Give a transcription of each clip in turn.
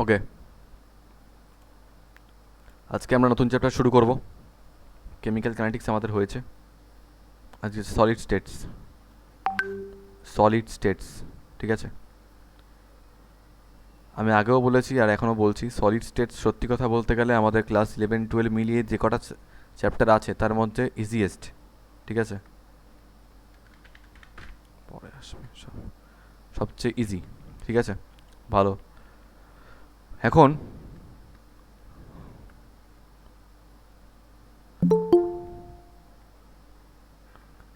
ওকে, আজকে আমরা নতুন চ্যাপ্টার শুরু করব। কেমিক্যাল কাইনেটিক্স আমাদের হয়েছে, আজকে সলিড স্টেটস। সলিড স্টেটস, ঠিক আছে। আমি আগেও বলেছি আর এখনও বলছি, সলিড স্টেটস সত্যি কথা বলতে গেলে আমাদের ক্লাস 11-12 মিলিয়ে যে কটা চ্যাপ্টার আছে তার মধ্যে ইজিয়েস্ট, ঠিক আছে। পরে আসবে সবচেয়ে ইজি, ঠিক আছে, ভালো। এখন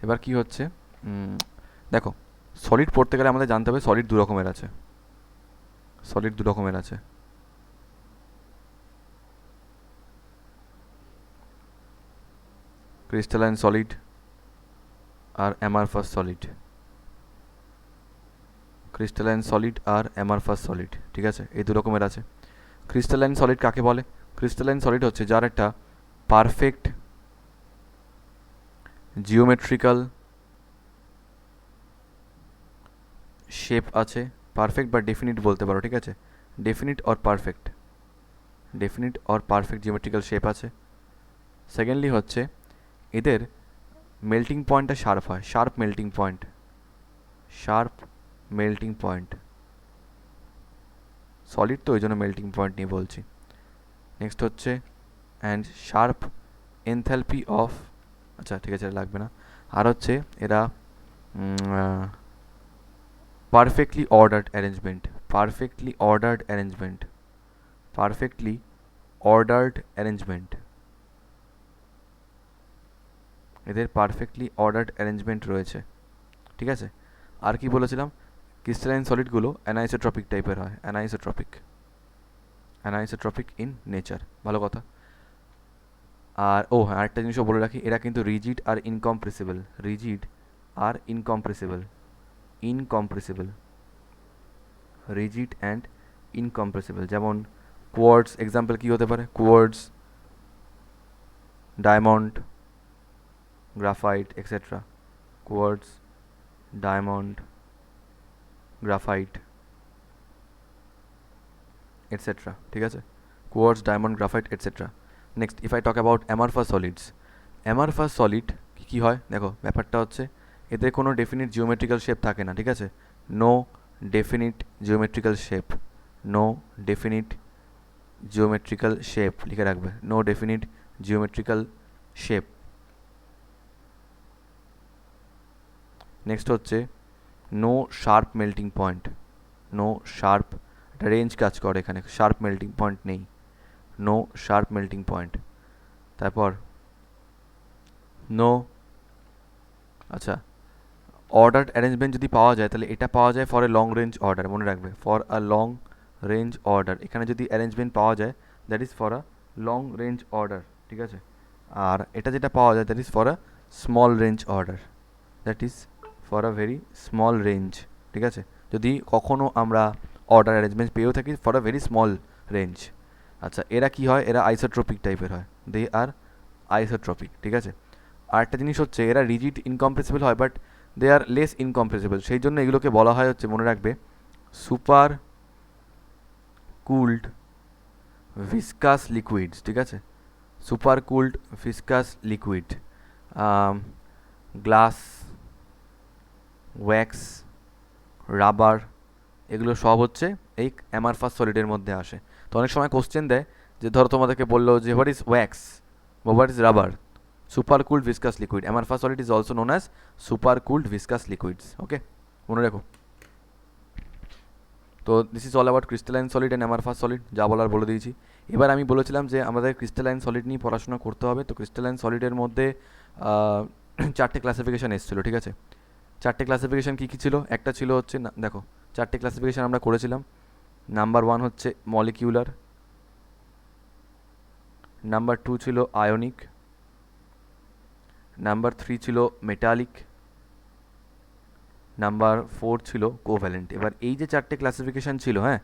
এবার কি হচ্ছে, দেখো, সলিড পড়তে গেলে আমাদের জানতে হবে সলিড দু রকমের আছে। সলিড দু রকমের আছে, ক্রিস্টালাইন সলিড আর অ্যামারফাস সলিড। ক্রিস্টালাইন সলিড আর অ্যামারফাস সলিড, ঠিক আছে, এই দু রকমের আছে। ক্রিস্টালাইন সলিড কাকে বলে? ক্রিস্টালাইন সলিড হচ্ছে যার একটা পারফেক্ট জিওমেট্রিক্যাল শেপ আছে। পারফেক্ট বা ডেফিনিট বলতে পারো, ঠিক আছে, definite or perfect, definite or perfect geometrical shape আছে। সেকেন্ডলি হচ্ছে এদের মেল্টিং পয়েন্টটা শার্প হয়, sharp melting point, sharp melting point. Solid তো ওই জন্য মেল্টিং পয়েন্ট নিয়ে বলছি। নেক্সট হচ্ছে অ্যান্ড শার্প এনথ্যালপি অফ, আচ্ছা ঠিক আছে, লাগবে না। আর হচ্ছে এরা perfectly ordered arrangement, perfectly ordered arrangement, perfectly ordered arrangement, এদের পারফেক্টলি অর্ডার্ড অ্যারেঞ্জমেন্ট রয়েছে, ঠিক আছে। আর কি বলেছিলাম, ক্রিস্টালাইন সলিডগুলো অ্যানাইসোট্রপিক টাইপের হয়, অ্যানাইসোট্রপিক, অ্যানাইসোট্রপিক ইন নেচার, ভালো কথা। আর হ্যাঁ, আরেকটা জিনিসও বলে রাখি, এরা কিন্তু রিজিড আর ইনকম্প্রেসিবল, রিজিড আর incompressible, incompressible, rigid and incompressible. যেমন কোয়ার্টস, এক্সাম্পল কী হতে পারে, quartz, diamond, graphite etcetera, quartz, diamond, graphite etcetera, ঠিক আছে, quartz, diamond, graphite etcetera. Next if I talk about amorphous solids, amorphous solid কী হয়, দেখো ব্যাপারটা হচ্ছে এদের কোনো ডেফিনিট জিওমেট্রিক্যাল শেপ থাকে না, ঠিক আছে, no definite geometrical shape, no definite geometrical shape লিখে রাখবে, no definite geometrical shape. Next হচ্ছে no sharp melting point, no sharp, একটা রেঞ্জ কাজ করে এখানে, শার্প মেল্টিং পয়েন্ট নেই, নো শার্প মেল্টিং পয়েন্ট। তারপর নো, আচ্ছা, অর্ডার্ড অ্যারেঞ্জমেন্ট যদি পাওয়া যায় তাহলে এটা পাওয়া যায় for a long range order, মনে রাখবে, for a long range order, এখানে যদি অ্যারেঞ্জমেন্ট পাওয়া যায় that is for a long range order, ঠিক আছে। আর এটা যেটা পাওয়া যায় that is for a small range order, that is for a very small range, ঠিক আছে। যদি কখনও আমরা অর্ডার অ্যারেঞ্জমেন্ট পেয়েও থাকি for a very small range. আচ্ছা, এরা কি হয়, এরা আইসোট্রপিক টাইপের হয়, দে আর আইসোট্রপিক, ঠিক আছে। আর একটা জিনিস হচ্ছে এরা রিজিড ইনকম্প্রেসিবল হয় but they are less incompressible, সেই জন্য এগুলোকে বলা হয় হচ্ছে, মনে রাখবে, সুপার কুলড ভিসকাস লিকুইডস, ঠিক আছে, super cooled viscous liquid. Glass, wax, rubber, এগুলো সব হচ্ছে এই অ্যামারফাস সলিডের মধ্যে আসে। তো অনেক সময় কোশ্চেন দেয় যে ধরো তোমাদেরকে বললো যে হোয়াট ইজ ওয়্যাক্স বা what is rubber, super cooled viscous liquid, amorphous solid is also known as super cooled viscous liquids, okay, মনে রাখো। তো this is all about crystalline solid and amorphous solid, যা বলার বলে দিয়েছি। এবার আমি বলেছিলাম যে আমাদের ক্রিস্টালাইন সলিড নিয়ে পড়াশোনা করতে হবে, তো ক্রিস্টালাইন সলিডের মধ্যে চারটে ক্লাসিফিকেশান এসেছিলো, ঠিক আছে। চারটে ক্লাসিফিকেশান কী কী ছিল, একটা ছিল হচ্ছে না, দেখো চারটে ক্লাসিফিকেশান আমরা করেছিলাম। নাম্বার 1 হচ্ছে মলিকিউলার, নাম্বার 2 ছিল আয়নিক, নাম্বার 3 ছিল মেটালিক, নাম্বার 4 ছিল কোভ্যালেন্ট। এবার এই যে চারটে ক্লাসিফিকেশান ছিল, হ্যাঁ,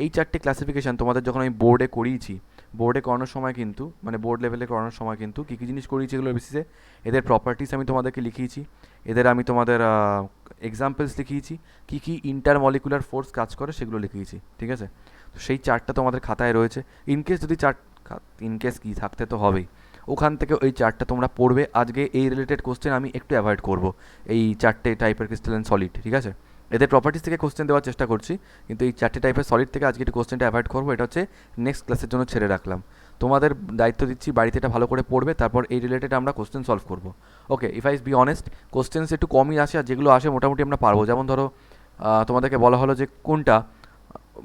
এই চারটে ক্লাসিফিকেশান তোমাদের যখন আমি বোর্ডে করিয়েছি, বোর্ডে করানোর সময় কিন্তু, মানে বোর্ড লেভেলে করানোর সময় কিন্তু কী কী জিনিস করিয়েছি এগুলোর বেসিসে, এদের প্রপার্টিস আমি তোমাদেরকে লিখিয়েছি, এদের আমি তোমাদের এক্সাম্পলস লিখিয়েছি, কী কী ইন্টারমলিকুলার ফোর্স কাজ করে সেগুলো লিখিয়েছি, ঠিক আছে। সেই চার্টটা তোমাদের খাতায় রয়েছে। ইনকেস যদি ইনকেস কি থাকতে তো হবেই, ওখান থেকে ওই চার্টটা তোমরা পড়বে। আজকে এই রিলেটেড কোশ্চেন আমি একটু অ্যাভয়েড করব, এই চারটে টাইপের ক্রিস্টালাইন সলিড, ঠিক আছে? এদের প্রপার্টিস থেকে কোশ্চেন দেওয়ার চেষ্টা করছি, কিন্তু এই চারটে টাইপের সলিড থেকে আজকে একটু কোশ্চেনটা অ্যাভয়েড করবো। এটা হচ্ছে নেক্সট ক্লাসের জন্য ছেড়ে রাখলাম। তোমাদের দায়িত্ব দিচ্ছি, বাড়িতে এটা ভালো করে পড়বে, তারপর এই রিলেটেড আমরা কোশ্চেন সলভ করবো। Okay, if I be honest, questions একটু কমই আসে, আর যেগুলো আসে মোটামুটি আমরা পারবো। যেমন ধরো তোমাদেরকে বলা হলো যে কোনটা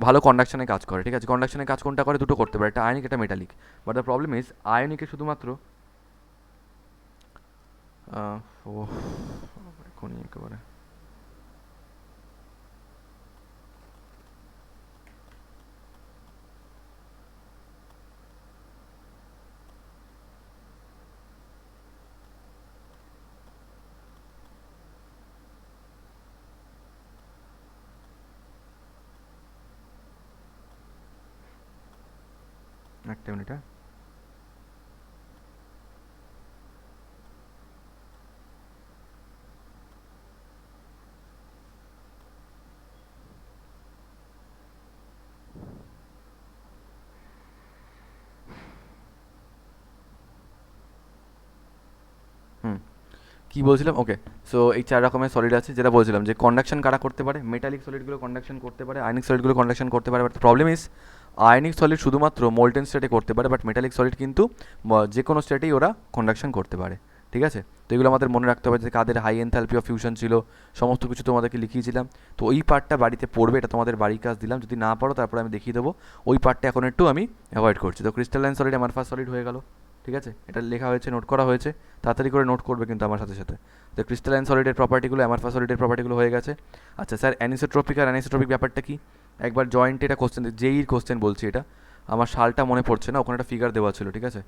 ভালো কন্ডাকশনে কাজ করে, ঠিক আছে? কন্ডাকশনে কাজ কোনটা করে? দুটো করতে পারে, একটা আয়নিক, একটা metallic. But the problem is আয়নিকে শুধুমাত্র ও এখনই একেবারে একটা মিনিট। হ্যাঁ, হুম, কী বলছিলাম? ওকে, সো এই চার রকমের সলিড আছে, যেটা বলছিলাম যে কন্ডাকশন কারা করতে পারে? মেটালিক সলিডগুলো কন্ডাকশন করতে পারে, আয়নিক সলিডগুলো কন্ডাকশন করতে পারে। But problem is ionic solid শুধুমাত্র মোল্টেন স্টেটে করতে পারে, বাট মেটালিক সলিড কিন্তু যে কোনো স্টেটেই ওরা কন্ডাকশন করতে পারে, ঠিক আছে? তো এগুলো আমাদের মনে রাখতে হবে, যে কাদের হাই এনথালপি অফ ফিউশন ছিল, সমস্ত কিছু তোমাদেরকে লিখিয়েছিলাম। তো ওই পার্টটা বাড়িতে পড়বে, এটা তোমাদের বাড়ির কাজ দিলাম। যদি না পারো তারপরে আমি দেখিয়ে দেবো। ওই পার্টটা এখন একটু আমি অ্যাভয়েড করছি। তো ক্রিস্টালাইন সলিড আমার ফার্স্ট সলিড হয়ে গেল, ঠিক আছে? এটা লেখা হয়েছে, নোট করা হয়েছে, তাড়াতাড়ি করে নোট করবে কিন্তু আমার সাথে সাথে। তো ক্রিস্টালাইন সলিডের প্রপার্টিগুলো, অ্যামারফাস সলিডের প্রপার্টিগুলো হয়ে গেছে। আচ্ছা স্যার, অ্যানিসোট্রপিক আর অ্যানিসোট্রপিক ব্যাপারটা কি? একবার জয়েন্টে এটা কোশ্চেন, যেই কোশ্চেন বলছি এটা, আমার সালটা মনে পড়ছে না, ওখানে একটা ফিগার দেওয়া ছিল, ঠিক আছে?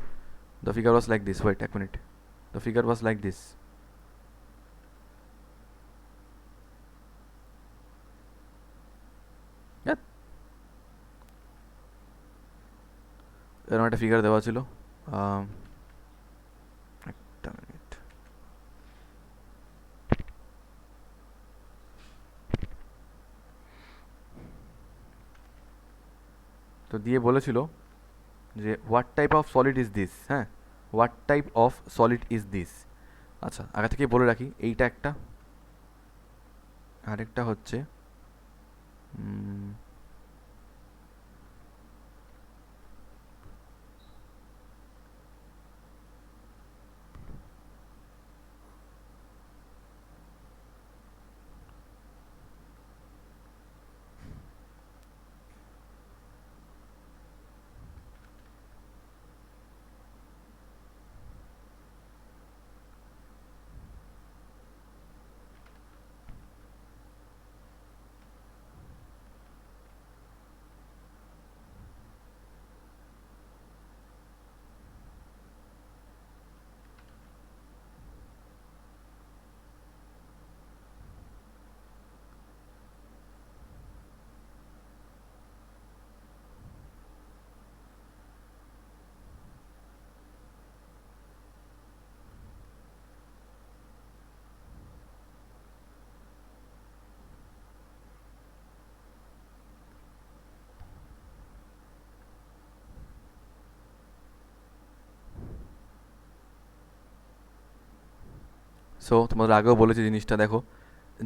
The figure was like this, wait এক minute, the figure was like this. এরকম একটা ফিগার দেওয়া ছিল। আম, একটা মিনিট। তো দিয়ে বলেছিল যে what type of solid is this, হ্যাঁ, what type of solid is this. আচ্ছা, আগে থেকে বলে রাখি, এইটা একটা, আরেকটা হচ্ছে সো তোমাদের আগেও বলেছি জিনিসটা দেখো,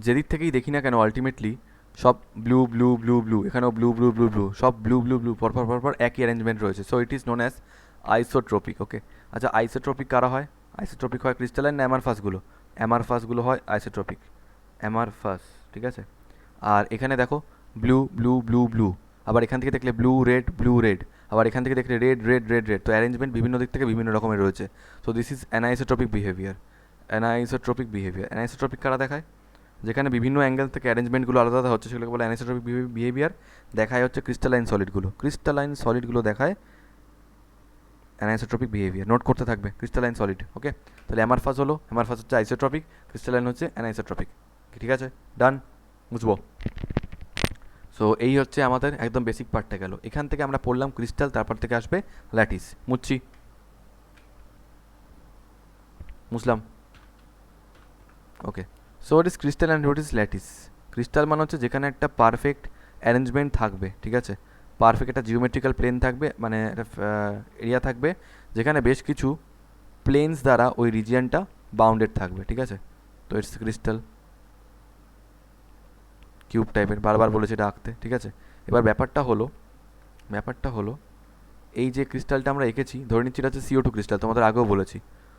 যেদিক থেকেই দেখি না কেন আলটিমেটলি সব ব্লু ব্লু ব্লু ব্লু, এখানেও ব্লু ব্লু ব্লু ব্লু, সব ব্লু ব্লু ব্লু পরপর পরপর একই অ্যারেঞ্জমেন্ট রয়েছে। So it is known as isotropic. Okay, আচ্ছা, আইসোট্রপিক কারা হয়? আইসোট্রপিক হয় ক্রিস্টালাইন না অ্যামারফাসগুলো? অ্যামারফাসগুলো হয় আইসোট্রপিক, অ্যামারফাস, ঠিক আছে? আর এখানে দেখো ব্লু ব্লু ব্লু ব্লু, আবার এখান থেকে দেখলে ব্লু রেড ব্লু রেড, আবার এখান থেকে দেখলে রেড রেড রেড রেড। তো অ্যারেঞ্জমেন্ট বিভিন্ন দিক থেকে বিভিন্ন রকমের রয়েছে। So this is anisotropic behaviour. Anisotropic behaviour, anisotropic কারা দেখায়? যেখানে বিভিন্ন অ্যাঙ্গেল থেকে অ্যারেঞ্জমেন্টগুলো আলাদা আলাদা হচ্ছে, সেগুলোকে বলে অ্যানিসোট্রপিক বিহেভিয়ার। দেখায় হচ্ছে ক্রিস্টালাইন সলিডগুলো, ক্রিস্টালাইন সলিডগুলো দেখায় অ্যানাইসোট্রপিক বিহেভিয়ার। নোট করতে থাকবে ক্রিস্টালাইন সলিড। ওকে, তাহলে অ্যামারফাস হলো, অ্যামারফাস হচ্ছে আইসোট্রপিক, ক্রিস্টালাইন হচ্ছে অ্যানাইসোট্রপিক। ঠিক আছে, ডান, বুঝবো? সো এই হচ্ছে আমাদের একদম বেসিক পার্টটা গেল। এখান থেকে আমরা পড়লাম ক্রিস্টাল, তারপর থেকে আসবে ল্যাটিস। মুচ্ছি, মুসলাম। Okay, so what is crystal and what is lattice? Crystal মানে হচ্ছে যেখানে একটা পারফেক্ট অ্যারেঞ্জমেন্ট থাকবে, ঠিক আছে? পারফেক্ট একটা জিওমেট্রিক্যাল প্লেন থাকবে, মানে একটা এরিয়া থাকবে যেখানে বেশ কিছু প্লেনস দ্বারা ওই রিজিয়নটা বাউন্ডেড থাকবে, ঠিক আছে। তো ইটস ক্রিস্টাল কিউব টাইপের, বারবার বলেছি এটা আঁকতে, ঠিক আছে। এবার ব্যাপারটা হলো এই যে ক্রিস্টালটা আমরা এঁকেছি, ধরে নিচ্ছি এটা হচ্ছে CO2 ক্রিস্টাল, তোমাদের আগেও বলেছি।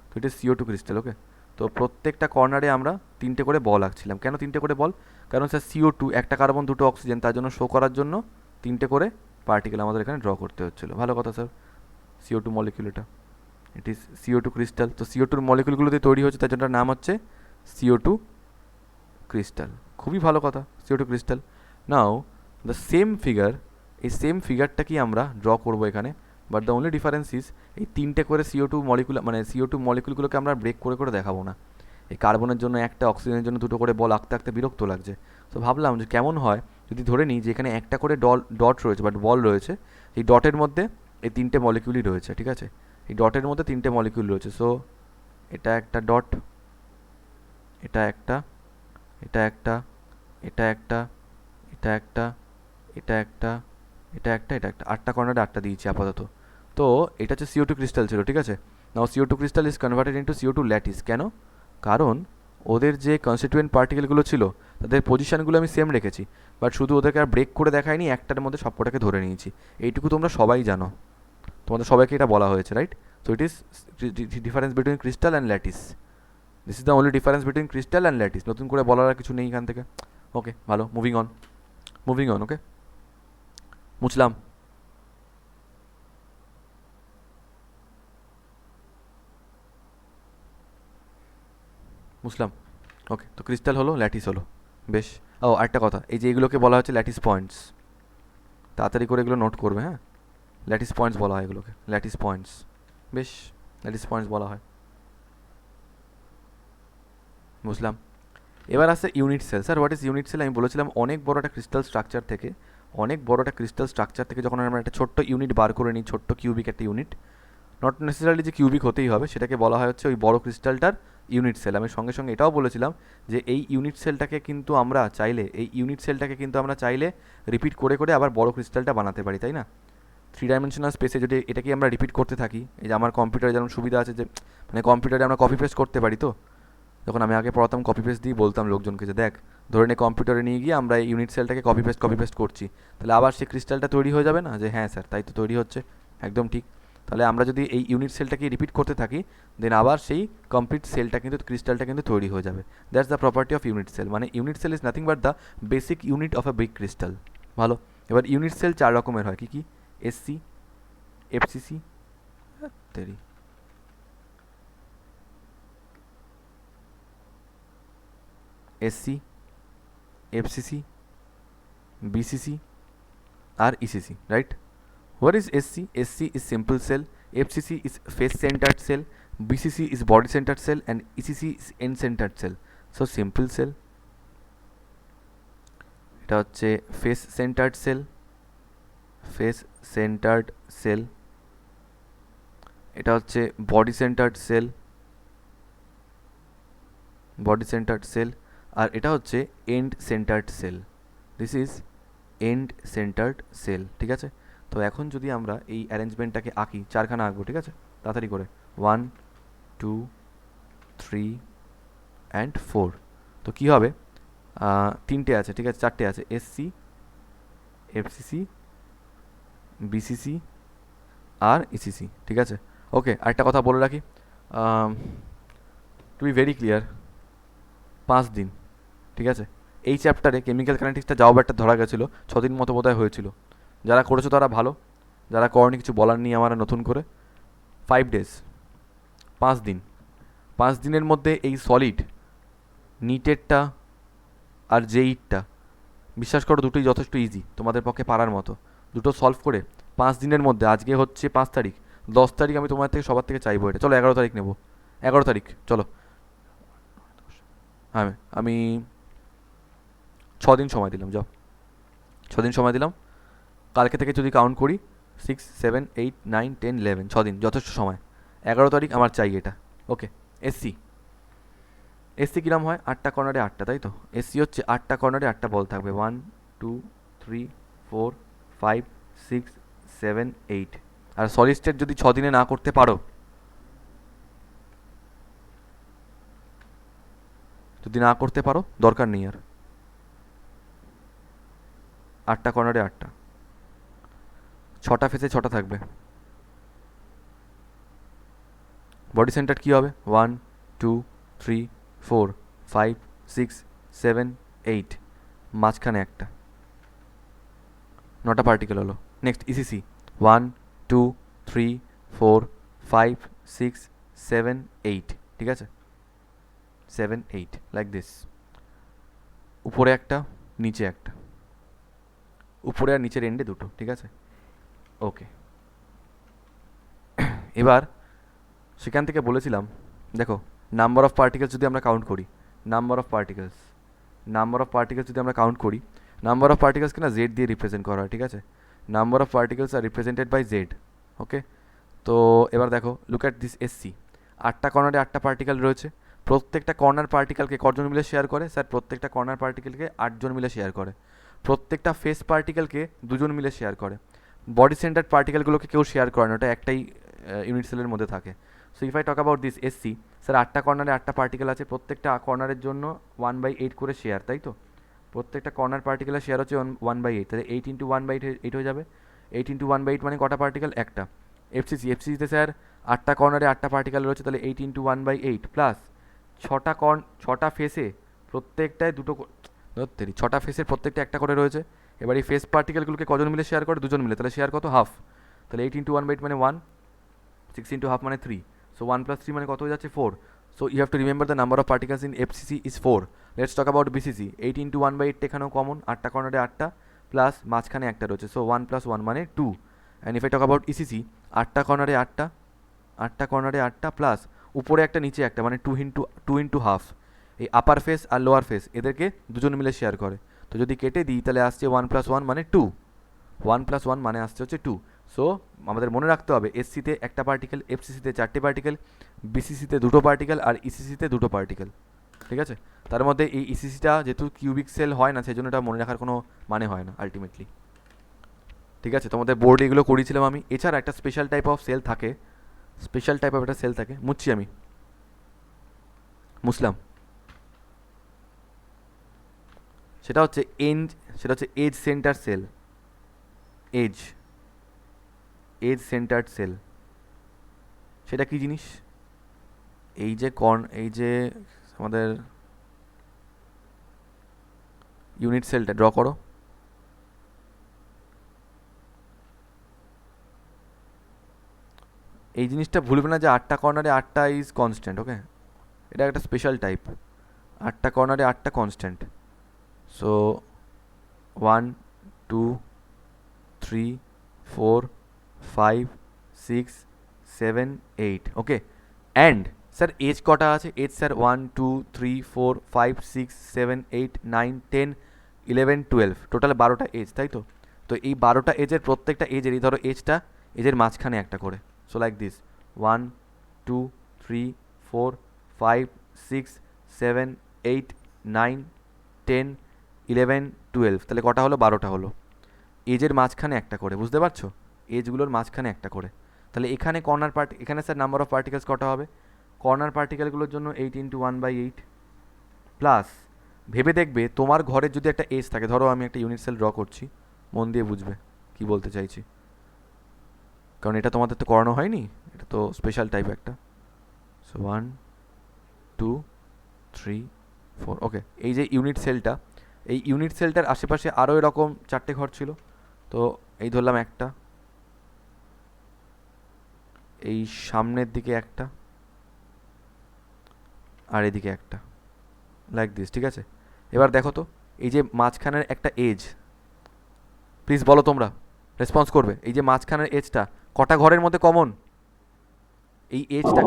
তো এটা CO2 ক্রিস্টাল, ওকে। তো প্রত্যেকটা কর্নারে আমরা 3টে করে বল আঁকছিলাম। কেন 3টে করে বল? কারণ স্যার CO2 একটা কার্বন 2টো অক্সিজেন, তার জন্য শো করার জন্য 3টে করে পার্টিকেল আমাদের এখানে ড্র করতে হচ্ছিলো। ভালো কথা স্যার। CO2 মলিকিউল, এটা ইট ইজ CO2 ক্রিস্টাল। তো CO2 মলিকুলগুলো দিয়ে তৈরি হচ্ছে, তার জন্য নাম হচ্ছে CO2 ক্রিস্টাল। খুবই ভালো কথা, CO2 crystal. Now the same figure, এই সেম ফিগারটাকেই আমরা ড্র করবো এখানে, but the only difference is এই 3টে করে CO2 মলিকুল, মানে CO2 মলিকুলগুলোকে আমরা ব্রেক করে করে দেখাবো না। এই কার্বনের জন্য একটা, অক্সিজেনের জন্য 2টো করে বল আঁকতে আঁকতে বিরক্ত লাগছে। তো ভাবলাম যে কেমন হয় যদি ধরে নিই যে এখানে একটা করে ডট রয়েছে, বাট বল রয়েছে, এই ডটের মধ্যে এই 3টে মলিকুলই রয়েছে, ঠিক আছে। এই ডটের মধ্যে 3টে মলিকুল রয়েছে। সো এটা একটা ডট, এটা একটা, এটা একটা, এটা একটা, এটা একটা, এটা একটা, এটা একটা, এটা একটা, 8টা কর্নারে 8টা দিয়েছি আপাতত। তো এটা হচ্ছে CO2 ক্রিস্টাল ছিল, ঠিক আছে। নাও CO2 crystal is converted into CO2 lattice. কেন? কারণ ওদের যে কনস্টিটিউয়েন্ট পার্টিকেলগুলো ছিল তাদের পজিশানগুলো আমি সেম রেখেছি, বাট শুধু ওদেরকে আর ব্রেক করে দেখাইনি, একটার মধ্যে সবকটাকে ধরে নিয়েছি। এইটুকু তোমরা সবাই জানো, তোমাদের সবাইকে এটা বলা হয়েছে, right? So it is difference between crystal and lattice. This is the only difference between crystal and lattice. নতুন করে বলার আর কিছু নেই এখান থেকে। ওকে, ভালো, মুভিং অন, ওকে। মুছলাম। ওকে, তো ক্রিস্টাল হলো, ল্যাটিস হলো, বেশ। ও আরেকটা কথা, এই যে এগুলোকে বলা হচ্ছে ল্যাটিস পয়েন্টস, তাড়াতাড়ি করে এগুলো নোট করবে, হ্যাঁ। ল্যাটিস পয়েন্টস বলা হয় এগুলোকে, ল্যাটিস পয়েন্টস, বেশ, ল্যাটিস পয়েন্টস বলা হয়, বুঝলাম। এবার আসছে unit cell. Sir what is unit cell? আমি বলেছিলাম অনেক বড় একটা ক্রিস্টাল স্ট্রাকচার থেকে যখন আমরা একটা ছোট্ট ইউনিট বার করে নিই, ছোট্ট কিউবিক একটা ইউনিট, নট নেসেসারিলি যে কিউবিক হতেই হবে, সেটাকে বলা হয় হচ্ছে ওই বড় ক্রিস্টালটার ইউনিট সেল। আমি সঙ্গে সঙ্গে এটাও বলেছিলাম যে এই ইউনিট সেলটাকে কিন্তু আমরা চাইলে রিপিট করে করে আবার বড় ক্রিস্টালটা বানাতে পারি, তাই না? 3 ডাইমেনশনাল স্পেসে যদি এটাকে আমরা রিপিট করতে থাকি, এই যে আমার কম্পিউটারে যেমন সুবিধা আছে যে মানে কম্পিউটারে আমরা কপি পেস্ট করতে পারি। তো যখন আমি আগে পড়াতাম কপি পেস্ট দিয়ে বলতাম লোকজনকে যে দেখ, ধরে নে কম্পিউটারে নিয়ে গিয়ে আমরা এই ইউনিট সেলটাকে কপি পেস্ট করছি, তাহলে আবার সেই ক্রিস্টালটা তৈরি হয়ে যাবে না? যে হ্যাঁ স্যার, তাই তো তৈরি হচ্ছে, একদম ঠিক। তাহলে আমরা যদি এই ইউনিট সেলটাকে রিপিট করতে থাকি, দেন আবার সেই কমপ্লিট সেলটা কিন্তু, ক্রিস্টালটা কিন্তু তৈরি হয়ে যাবে। That's the property of unit cell. মানে unit cell is nothing but the basic unit of a big crystal. ভালো। এবার ইউনিট সেল 4 রকমের হয়, কি কি? SC, FCC, Teri, SC, FCC, BCC R ECC, right? What is SC? SC is simple cell, FCC is face centered cell, BCC is body centered cell, and ECC is end centered cell. So simple cell এটা হচ্ছে face centered cell, এটা হচ্ছে body centered cell, আর এটা হচ্ছে end centered cell. This is end centered cell, ঠিক আছে। তো এখন যদি আমরা এই অ্যারেঞ্জমেন্টটাকে আঁকি, 4খানা আঁকবো, ঠিক আছে, তাড়াতাড়ি করে, 1 2 3 অ্যান্ড 4। তো কী হবে? 3টে আছে, ঠিক আছে, 4টে আছে, SC, FCC, BCC আর ECC, ঠিক আছে। ওকে, আরেকটা কথা বলে রাখি, টু বি ভেরি ক্লিয়ার, 5 দিন, ঠিক আছে। এই চ্যাপ্টারে কেমিক্যাল কাইনেটিক্সটা যাও একটা ধরা গেছিলো, 6 দিন মতো বোধহয় হয়েছিল। যারা করেছো তারা ভালো, যারা করনি কিছু বলার নিয়ে আমার নতুন করে। 5 ডেজ, 5 দিন, 5 দিনের মধ্যে এই সলিড নিটেরটা আর জেইটটা, বিশ্বাস করো দুটোই যথেষ্ট ইজি, তোমাদের পক্ষে পারার মতো। দুটো সলভ করে 5 দিনের মধ্যে, আজকে হচ্ছে 5 তারিখ, 10 তারিখ আমি তোমার থেকে সবার থেকে চাইবো এটা। চলো 11 তারিখ নেবো, 11 তারিখ চলো। হ্যাঁ, আমি 6 দিন সময় দিলাম, যাও 6 দিন সময় দিলাম। কালকে থেকে যদি কাউন্ট করি, 6 7 8 9 10 11, 6 দিন যথেষ্ট সময়। 11 তারিখ আমার চাই এটা, ওকে। এসসি কিরম হয়? 8টা কর্নারে 8টা, তাই তো। এসসি হচ্ছে 8টা কর্নারে 8টা বল থাকবে, 1 2 3 4 5 6 7 8। আর সলিড স্টেট যদি 6 দিনে না করতে পারো, যদি না করতে পারো দরকার নেই আর। 8টা কর্নারে 8টা, 6টা ফেসে 6টা থাকবে। বডি সেন্টার কী হবে? 1 2 3 4 5 6 7 8, মাঝখানে একটা, 9টা পার্টিকেল হলো। নেক্সট ইসিসি 1 2 3 4 5 6 7 8, ঠিক আছে? 7 8 লাইক দিস। উপরে একটা, নিচে একটা, উপরে আর নিচের এন্ডে দুটো, ঠিক আছে? ওকে, এবার সেখান থেকে বলেছিলাম, দেখো নাম্বার অফ পার্টিকেলস যদি আমরা কাউন্ট করি, নাম্বার অফ পার্টিকেলস যদি আমরা কাউন্ট করি, নাম্বার অফ পার্টিকেলসকে না জেড দিয়ে রিপ্রেজেন্ট করা হয়, ঠিক আছে? Number of particles are represented by Z. Okay, তো এবার দেখো, লুক অ্যাট দিস এসসি। 8টা কর্নারে 8টা পার্টিকেল রয়েছে। প্রত্যেকটা কর্নার পার্টিকেলকে কজন মিলে শেয়ার করে? স্যার প্রত্যেকটা কর্নার পার্টিকেলকে 8জন মিলে শেয়ার করে। প্রত্যেকটা ফেস পার্টিকেলকে 2জন মিলে শেয়ার করে। বডি সেন্টার পার্টিকেলগুলোকে কেউ শেয়ার করে না, ওটা একটাই ইউনিট সেলের মধ্যে থাকে। So if I talk about this SC, sir 8টা কর্নারে 8টা পার্টিকেল আছে, প্রত্যেকটা কর্নারের জন্য 1/8 করে শেয়ার, তাই তো? প্রত্যেকটা কর্নার পার্টিকেলের শেয়ার হচ্ছে 1/8, তাহলে 8 ইন্টু 1/8 হয়ে যাবে। 8 ইন্টু 1/8 মানে কটা পার্টিকেল? একটা। এফসিসিতে স্যার 8টা কর্নারে 8টা পার্টিকেল রয়েছে, তাহলে 8 ইন্টু 1/8 প্লাস 6টা ফেসে প্রত্যেকটায় দুটো, ধরতেরি 6টা ফেসের প্রত্যেকটা একটা করে রয়েছে। এবার এই ফেস পার্টিকেলগুলোকে কজন মিলে শেয়ার করে? 2জন মিলে, তাহলে শেয়ার কত? হাফ। তাহলে 8 ইন্টু 1/8 মানে 1, 6 ইন্টু হাফ মানে 3, সো 1 প্লাস 3 মানে কত হয়ে যাচ্ছে? 4। So you have to remember the number of particles in FCC is 4। Let's talk about BCC. 8 into 1/8 এখানেও কমন, 8টা কর্নারে 8টা প্লাস মাঝখানে একটা রয়েছে, সো 1 প্লাস 1 মানে 2। And if I talk about BCC, 8টা কর্নারে 8টা প্লাস উপরে একটা নিচে একটা, মানে 2 ইন্টু হাফ। এই আপার ফেস আর লোয়ার ফেস এদেরকে 2জন মিলে শেয়ার করে। তো যদি কেটে দিই তাহলে আসছে 1 প্লাস 1 মানে 2, 1 প্লাস 1 মানে আসছে হচ্ছে 2। সো আমাদের মনে রাখতে হবে এসসিতে একটা পার্টিকেল, এফসিসিতে 4টে পার্টিকেল, বিসিসিতে 2টো পার্টিকেল আর ইসিসিতে 2টো পার্টিকেল, ঠিক আছে? তার মধ্যে এই ইসিসিটা যেহেতু কিউবিক সেল হয় না, সেই জন্য এটা মনে রাখার কোনো মানে হয় না আলটিমেটলি, ঠিক আছে? তোমাদের বোর্ডে এগুলো করিয়েছিলাম আমি। এছাড়া একটা স্পেশাল টাইপ অফ সেল থাকে, একটা সেল থাকে, মুছছি আমি, মুসলাম। সেটা হচ্ছে edge centre cell, edge centred cell. সেটা কি জিনিস? এই যে আমাদের ইউনিট সেলটা ড্র করো। এই জিনিসটা ভুলবে না যে 8টা কর্নারে 8টা ইজ কনস্ট্যান্ট, ওকে? এটা একটা স্পেশাল টাইপ, 8টা কর্নারে 8টা constant. So 1 2 3 4 5 6 7 8, okay? And sir edge কটা আছে? এজ স্যার 1 2 3 4 5 6 7 8 9 10 11 12, টোটাল 12টা এজ, তাই তো? তো এই 12টা এজের প্রত্যেকটা এজেরই ধরো এজের মাঝখানে একটা করে। সো লাইক দিস 1 2 3 4 5 6 7 8 9 10 11 12, তাহলে কটা হলো? 12টা হলো। এজের মাঝখানে একটা করে, বুঝতে পারছো? এজগুলোর মাঝখানে একটা করে। তাহলে এখানে এখানে স্যার নাম্বার অফ পার্টিকেলস কটা হবে? কর্নার পার্টিকেলগুলোর জন্য 8 ইন্টু 1/8 প্লাস, ভেবে দেখবে তোমার ঘরের যদি একটা এজ থাকে, ধরো আমি একটা ইউনিট সেল ড্র করছি, মন দিয়ে বুঝবে কি বলতে চাইছি, কারণ এটা তোমাদের তো করানো হয়নি, এটা তো স্পেশাল টাইপ একটা। সো 1 2 3 4, ওকে? এই যে ইউনিট সেলটা, এই ইউনিট সেলটার আশেপাশে আরও এরকম 4টে ঘর ছিল। তো এই ধরলাম একটা, এই সামনের দিকে একটা, আর এদিকে একটা, লাইক দিস, ঠিক আছে? এবার দেখো তো, এই যে মাঝখানের একটা এজ, প্লিজ বলো তোমরা, রেসপন্স করবে, এই যে মাঝখানের এজটা কটা ঘরের মধ্যে কমন? এই এজটা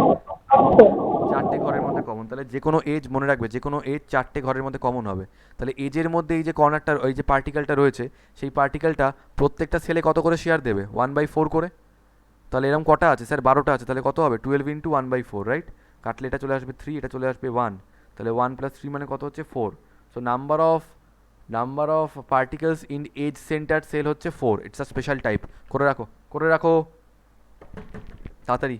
4টে ঘরের মধ্যে কমন। তাহলে যে কোনো এজ, মনে রাখবে, যে কোনো এজ 4টে ঘরের মধ্যে কমন হবে। তাহলে এজের মধ্যে এই যে কর্নারটা, এই যে পার্টিকেলটা রয়েছে, সেই পার্টিকেলটা প্রত্যেকটা সেলে কত করে শেয়ার দেবে? 1/4 করে। তাহলে এরকম কটা আছে? স্যার 12টা আছে, তাহলে কত হবে? 12 ইন্টু 1/4, রাইট? কাটলে এটা চলে আসবে 3, এটা চলে আসবে 1, তাহলে 1 প্লাস 3 মানে কত হচ্ছে? 4। So number of number of particles in edge centre cell হচ্ছে 4, ইটস আ স্পেশাল টাইপ। করে রাখো, করে রাখো তাড়াতাড়ি।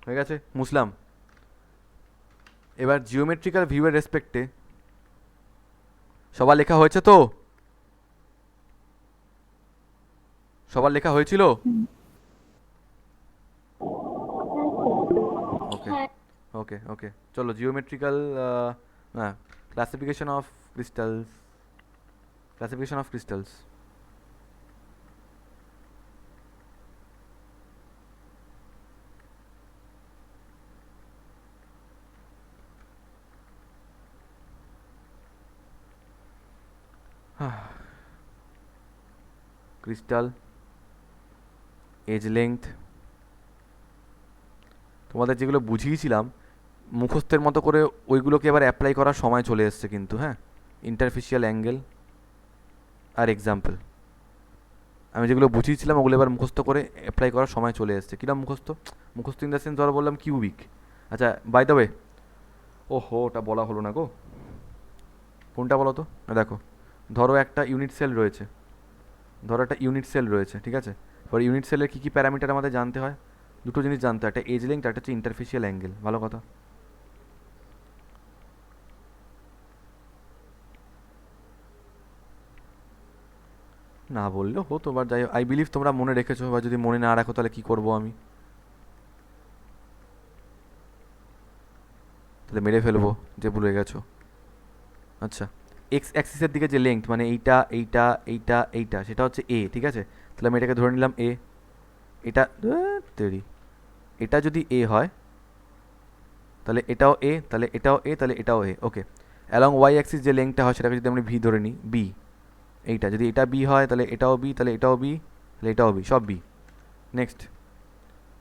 হয়ে গেছে, মুসলাম। এবার জিওমেট্রিক্যাল ভিউয়ের রেসপেক্টে সবার লেখা হয়েছে তো? সবার লেখা হয়েছিল? ওকে ওকে ওকে, চলো জিওমেট্রিক্যাল, হ্যাঁ, classification of crystals, classification of crystals. Crystal, edge length, তোমাদের যেগুলো বুঝিয়েছিলাম মুখস্থের মতো করে, ওইগুলোকে এবার অ্যাপ্লাই করার সময় চলে এসছে কিন্তু, হ্যাঁ। ইন্টারফেশিয়াল অ্যাঙ্গেল আর এক্সাম্পল, আমি যেগুলো বুঝিয়েছিলাম ওগুলো এবার মুখস্থ করে অ্যাপ্লাই করার সময় চলে এসছে। কিরম মুখস্থ? মুখস্থ ইন দ্য সেন্স ধরো বললাম কিউবিক। আচ্ছা, বাই দ্য ওয়ে, ওহো ওটা বলা হলো না গো, কোনটা বলো তো? দেখো, ধরো একটা ইউনিট সেল রয়েছে, ধরো একটা ইউনিট সেল রয়েছে, ঠিক আছে। এবার ইউনিট সেলের কী কী প্যারামিটার আমাদের জানতে হয়? দুটো জিনিস জানতে হয়, একটা এজ লেংথ, একটা হচ্ছে ইন্টারফেশিয়াল অ্যাঙ্গেল। ভালো কথা। না বললেও হতো, বাট যাই, আই বিলিভ তোমরা মনে রেখেছো, বা যদি মনে না রাখো তাহলে কী করবো আমি? তাহলে মেরে ফেলবো যে ভুলে গেছো। আচ্ছা, এক্স অ্যাক্সিসের দিকে যে লেংথ, মানে এইটা এইটা এইটা এইটা, সেটা হচ্ছে এ, ঠিক আছে। তাহলে আমি এটাকে ধরে নিলাম এ। এটা তৈরি, এটা যদি এ হয় তাহলে এটাও এ, তাহলে এটাও এ, তাহলে এটাও এ। ওকে, অ্যালং ওয়াই অ্যাক্সিস যে লেংথটা হয় সেটাকে যদি আমরা ভি ধরে নিই, বি, এইটা যদি এটা বি হয় তাহলে এটাও বি, তাহলে এটাও বি, তাহলে এটাও বি, সব B. Next,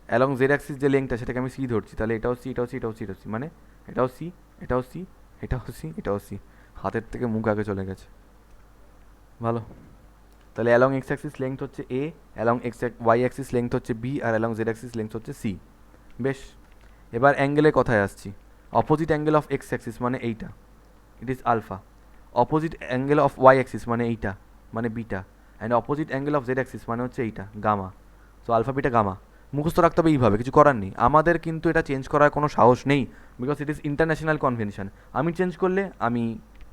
along Z axis যে লেংথটা সেটাকে আমি সি ধরছি, তাহলে এটাও সি, এটাও সি, এটাও সি, এটাও সি, মানে এটাও সি, এটাও সি, এটাও সি, এটাও সি। হাতের থেকে মুখ আগে চলে গেছে। ভালো। তাহলে অ্যালং এক্স অ্যাক্সিস লেংথ হচ্ছে A, along X Y axis length হচ্ছে বি, আর অ্যালং জেড অ্যাক্সিস লেংথ হচ্ছে সি। বেশ, এবার অ্যাঙ্গেলের কথায় আসছি। Opposite angle of X axis মানে এইটা, it is alpha. Opposite angle of Y axis মানে এইটা, মানে beta. And opposite angle of Z axis মানে হচ্ছে এইটা, gamma. So alpha beta gamma মুখস্থ রাখতে হবে এইভাবে, কিছু করার নেই আমাদের, কিন্তু এটা চেঞ্জ করার কোনো সাহস নেই, because it is international convention. আমি চেঞ্জ করলে আমি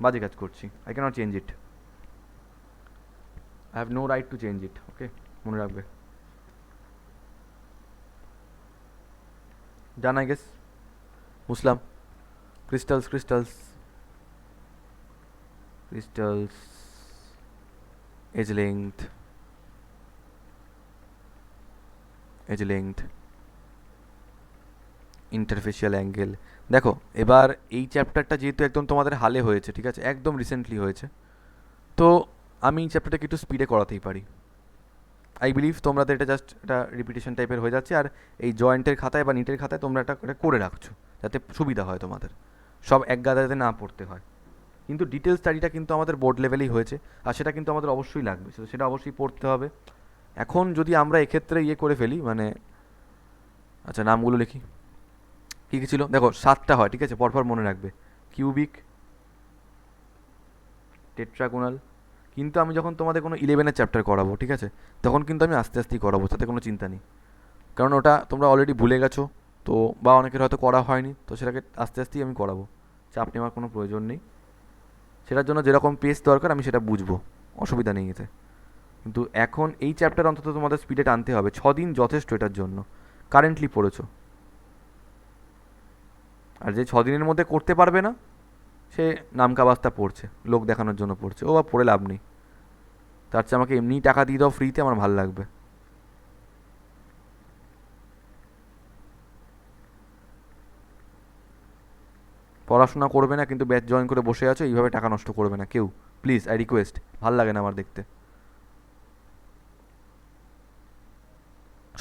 বাজে কাজ করছি, I cannot change it, I have no right to change it. Okay, মনে রাখবে। ডান আই গেস, মুসলাম। Crystals, crystals, crystals, edge length, edge length, interfacial angle. দেখো, এবার এই চ্যাপ্টারটা যেহেতু একদম তোমাদের হালে হয়েছে, ঠিক আছে, একদম রিসেন্টলি হয়েছে, তো আমি এই চ্যাপ্টারটাকে একটু স্পিডে করাতেই পারি। আই বিলিভ তোমাদের এটা জাস্ট একটা রিপিটেশন টাইপের হয়ে যাচ্ছে, আর এই জয়েন্টের খাতায় বা নিটের খাতায় তোমরা এটা করে রাখছো যাতে সুবিধা হয় তোমাদের, সব এক গাদাতে না পড়তে হয়। কিন্তু ডিটেল স্টাডিটা কিন্তু আমাদের বোর্ড লেভেলেই হয়েছে, আর সেটা কিন্তু আমাদের অবশ্যই লাগবে, সেটা অবশ্যই পড়তে হবে। এখন যদি আমরা এক্ষেত্রে ইয়ে করে ফেলি, মানে, আচ্ছা নামগুলো লিখি, কী কী ছিল দেখো, 7টা হয়, ঠিক আছে, পরপর মনে রাখবে। কিউবিক, টেট্রাগোনাল। কিন্তু আমি যখন তোমাদের কোনো 11-এর চ্যাপ্টার করাবো, ঠিক আছে, তখন কিন্তু আমি আস্তে আস্তেই করাবো, তাতে কোনো চিন্তা নেই। কারণ ওটা তোমরা অলরেডি ভুলে গেছো, তো বা অনেকের হয়তো করা হয়নি, তো সেটাকে আস্তে আস্তেই আমি করাবো, চাপ নেওয়ার কোনো প্রয়োজন নেই। সেটার জন্য যেরকম পেস দরকার আমি সেটা বুঝবো, অসুবিধা নেই এতে। কিন্তু এখন এই চ্যাপ্টার অন্তত তোমাদের স্পিডে টানতে হবে, 6 দিন যথেষ্ট এটার জন্য, কারেন্টলি পড়েছো। আর যে 6 দিনের মধ্যে করতে পারবে না, সে নামকা বাস্তা পড়ছে, লোক দেখানোর জন্য পড়ছে, ও বা পড়ে লাভ নেই, তার চেয়ে আমাকে এমনিই টাকা দিয়ে দাও ফ্রিতে, আমার ভালো লাগবে। পড়াশোনা করবে না কিন্তু ব্যাচ জয়েন করে বসে আছো, এইভাবে টাকা নষ্ট করবে না কেউ, প্লিজ, আই রিকোয়েস্ট, ভাল লাগে না আমার দেখতে।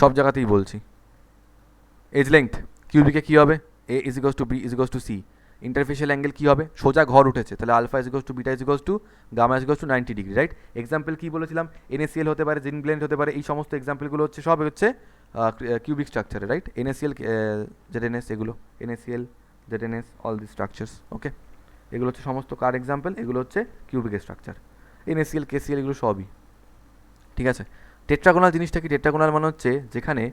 সব জায়গাতেই বলছি। এজ লেংথ কিউবিকে কী হবে, A is equals to B is equals to C. Interfacial angle কী হবে, সোজা ঘর উঠেছে, তাহলে alpha is equals to beta is equals to gamma is equals to 90 degree, right. Example কী বলেছিলাম, এনএসিএল হতে পারে, জিন ব্লেন্ড হতে পারে, এই সমস্ত এক্সাম্পলগুলো হচ্ছে সব হচ্ছে কিউবিক স্ট্রাকচারে, রাইট। এনএসিএল জেডএনএস, এগুলো NaCl ZnS all the structures, ওকে। এগুলো হচ্ছে সমস্ত কার এক্সাম্পল, এগুলো হচ্ছে কিউবিকের স্ট্রাকচার। এনএসিএল কেসিএল এগুলো সবই, ঠিক আছে। টেট্রাগোনাল জিনিসটা কি, টেট্রাগোনাল মানে হচ্ছে যেখানে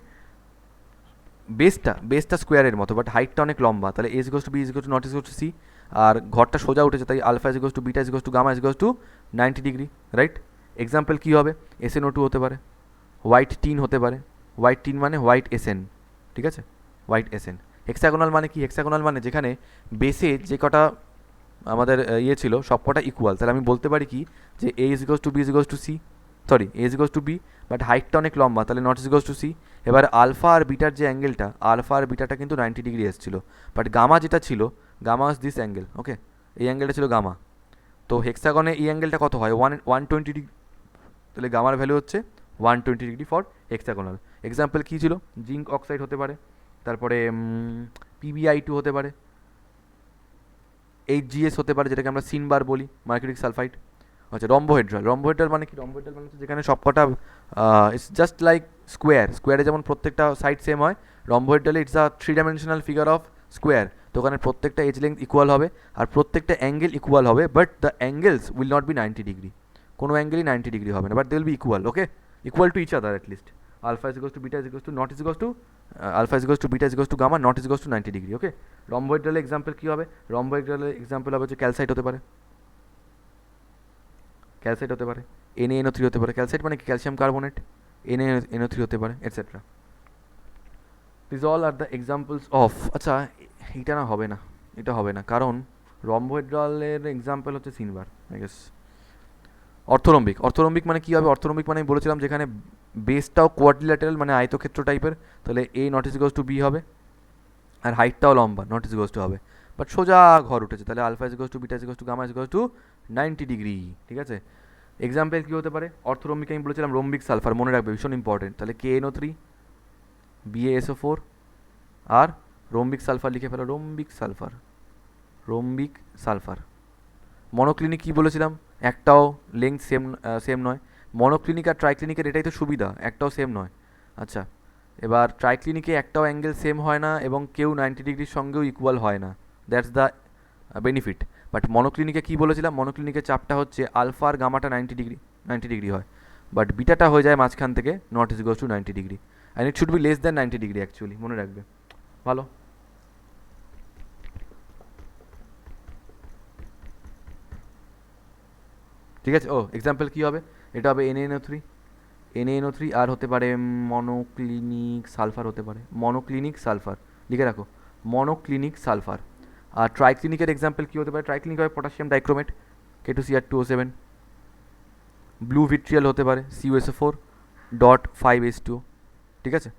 বেসটা স্কোয়ারের মতো বাট হাইটটা অনেক লম্বা, তাহলে A is equals to B is equals to not is equals to C, আর ঘরটা সোজা উঠেছে, তাই alpha is equals to beta is equals to gamma is equals to 90 degree, right. Example কী হবে, SnO2 হতে পারে, হোয়াইট টিন হতে পারে, হোয়াইট টিন মানে হোয়াইট এসএন, ঠিক আছে, হোয়াইট এসএন। হেক্সাগোনাল মানে কি, হেক্সাগোনাল মানে যেখানে বেসে যে কটা আমাদের ইয়ে ছিল সব কটা ইকুয়াল, তাহলে আমি বলতে পারি কি যে A is equals to B is equals to C, sorry A is equals to B but হাইটটা অনেক লম্বা, তাহলে not is equals to C. এবার আলফা আর বিটার যে অ্যাঙ্গেলটা, আলফা আর বিটাটা কিন্তু 90 ডিগ্রি এসেছিলো, বাট গামা যেটা ছিল, গামা ইজ দিস অ্যাঙ্গেল, ওকে, এই অ্যাঙ্গেলটা ছিল গামা। তো হেক্সাগনে এই অ্যাঙ্গেলটা কত হয়, 120 ডিগ্রি, তাহলে গামার ভ্যালু হচ্ছে 120 ডিগ্রি ফর হেক্সাগোনাল। এক্সাম্পল কী ছিল, জিঙ্ক অক্সাইড হতে পারে, তারপরে PbI2 হতে পারে, HGS হতে পারে, যেটাকে আমরা সিনবার বলি, মার্কিউরিক সালফাইড। আচ্ছা, রম্বোহেড্রাল, রম্বোহেড্রাল মানে কি, রম্বোহেড্রাল মানে হচ্ছে যেখানে সবকটা ইটস জাস্ট লাইক স্কোয়ারে যেমন প্রত্যেকটা সাইড সেম হয়, রম্বোহেড্রালে it's a 3 dimensional figure of square. তো ওখানে প্রত্যেকটা এজ লেন্থ ইকুয়াল হবে আর প্রত্যেকটা অ্যাঙ্গেল ইকুয়াল হবে, but the angles will not be 90 degree, কোনো অ্যাঙ্গেলই 90 ডিগ্রি হবে না, but they will be equal, okay, equal to each other at least. Alpha is equals to beta is equals to not is equals to alpha is equals to beta is equals to gamma not is equals to 90 degree, okay. রম্বোহেড্রালের example কী হবে, রম্বোহেড্রালের example হবে হচ্ছে calcite হতে পারে, calcite হতে পারে, NaNO3 হতে পারে, ক্যালসাইট মানে কি ক্যালসিয়াম কার্বনেট, NaNO3 হতে পারে, etcetera. This all are the examples of, আচ্ছা এটা না হবে না, এটা হবে না, কারণ রম্বোহেড্রালের এক্সাম্পল হচ্ছে সিনবার, আই গেস। অর্থরম্বিক, অর্থরম্বিক মানে কী হবে, অর্থরম্বিক মানে আমি বলেছিলাম যেখানে বেসটাও কোয়াড্রিল্যাটারাল মানে আয়তক্ষেত্র টাইপের, তাহলে A not is equals to B হবে, আর হাইটটাও লম্বা, নট ইজ ইকুয়ালস টু হবে, বাট সোজা ঘর উঠেছে, তাহলে alpha is equals to beta is equals to gamma is equals to 90 degree, ঠিক আছে। এক্সাম্পল কী হতে পারে, অর্থরম্বিক আমি বলেছিলাম রম্বিক সালফার, মনে রাখবে ভীষণ ইম্পর্টেন্ট, তাহলে KNO3 BaSO4, আর রম্বিক সালফার লিখে ফেলো, rhombic sulphur, rhombic sulphur. Monoclinic কী বলেছিলাম, একটাও লেন্থ সেম নয়, মনোক্লিনিক আর ট্রাইক্লিনিকের এটাই তো সুবিধা, একটাও সেম নয়। আচ্ছা, এবার ট্রাইক্লিনিকে একটাও অ্যাঙ্গেল সেম হয় না এবং কেউ 90 ডিগ্রির সঙ্গেও ইকুয়াল হয় না, দ্যাটস দ্য বেনিফিট। বাট মনোক্লিনিকে কী বলেছিলাম, মনোক্লিনিকের চাপটা হচ্ছে আলফা আর গামাটা 90 ডিগ্রি হয়, বাট বিটাটা হয়ে যায় মাঝখান থেকে not is equals to 90 degree, and it should be less than 90 degree actually, মনে রাখবে, ভালো। ঠিক আছে, ও এক্সাম্পল কী হবে, এটা হবে NaNO3 আর হতে পারে মনোক্লিনিক সালফার হতে পারে, মনোক্লিনিক সালফার লিখে রাখো, মনোক্লিনিক সালফার। আর ট্রাইক্লিনিকের এক্সাম্পল কী হতে পারে, ট্রাইক্লিনিক হবে potassium dichromate K2Cr2O7, blue vitriol হতে পারে CuSO4.5H2, ঠিক আছে,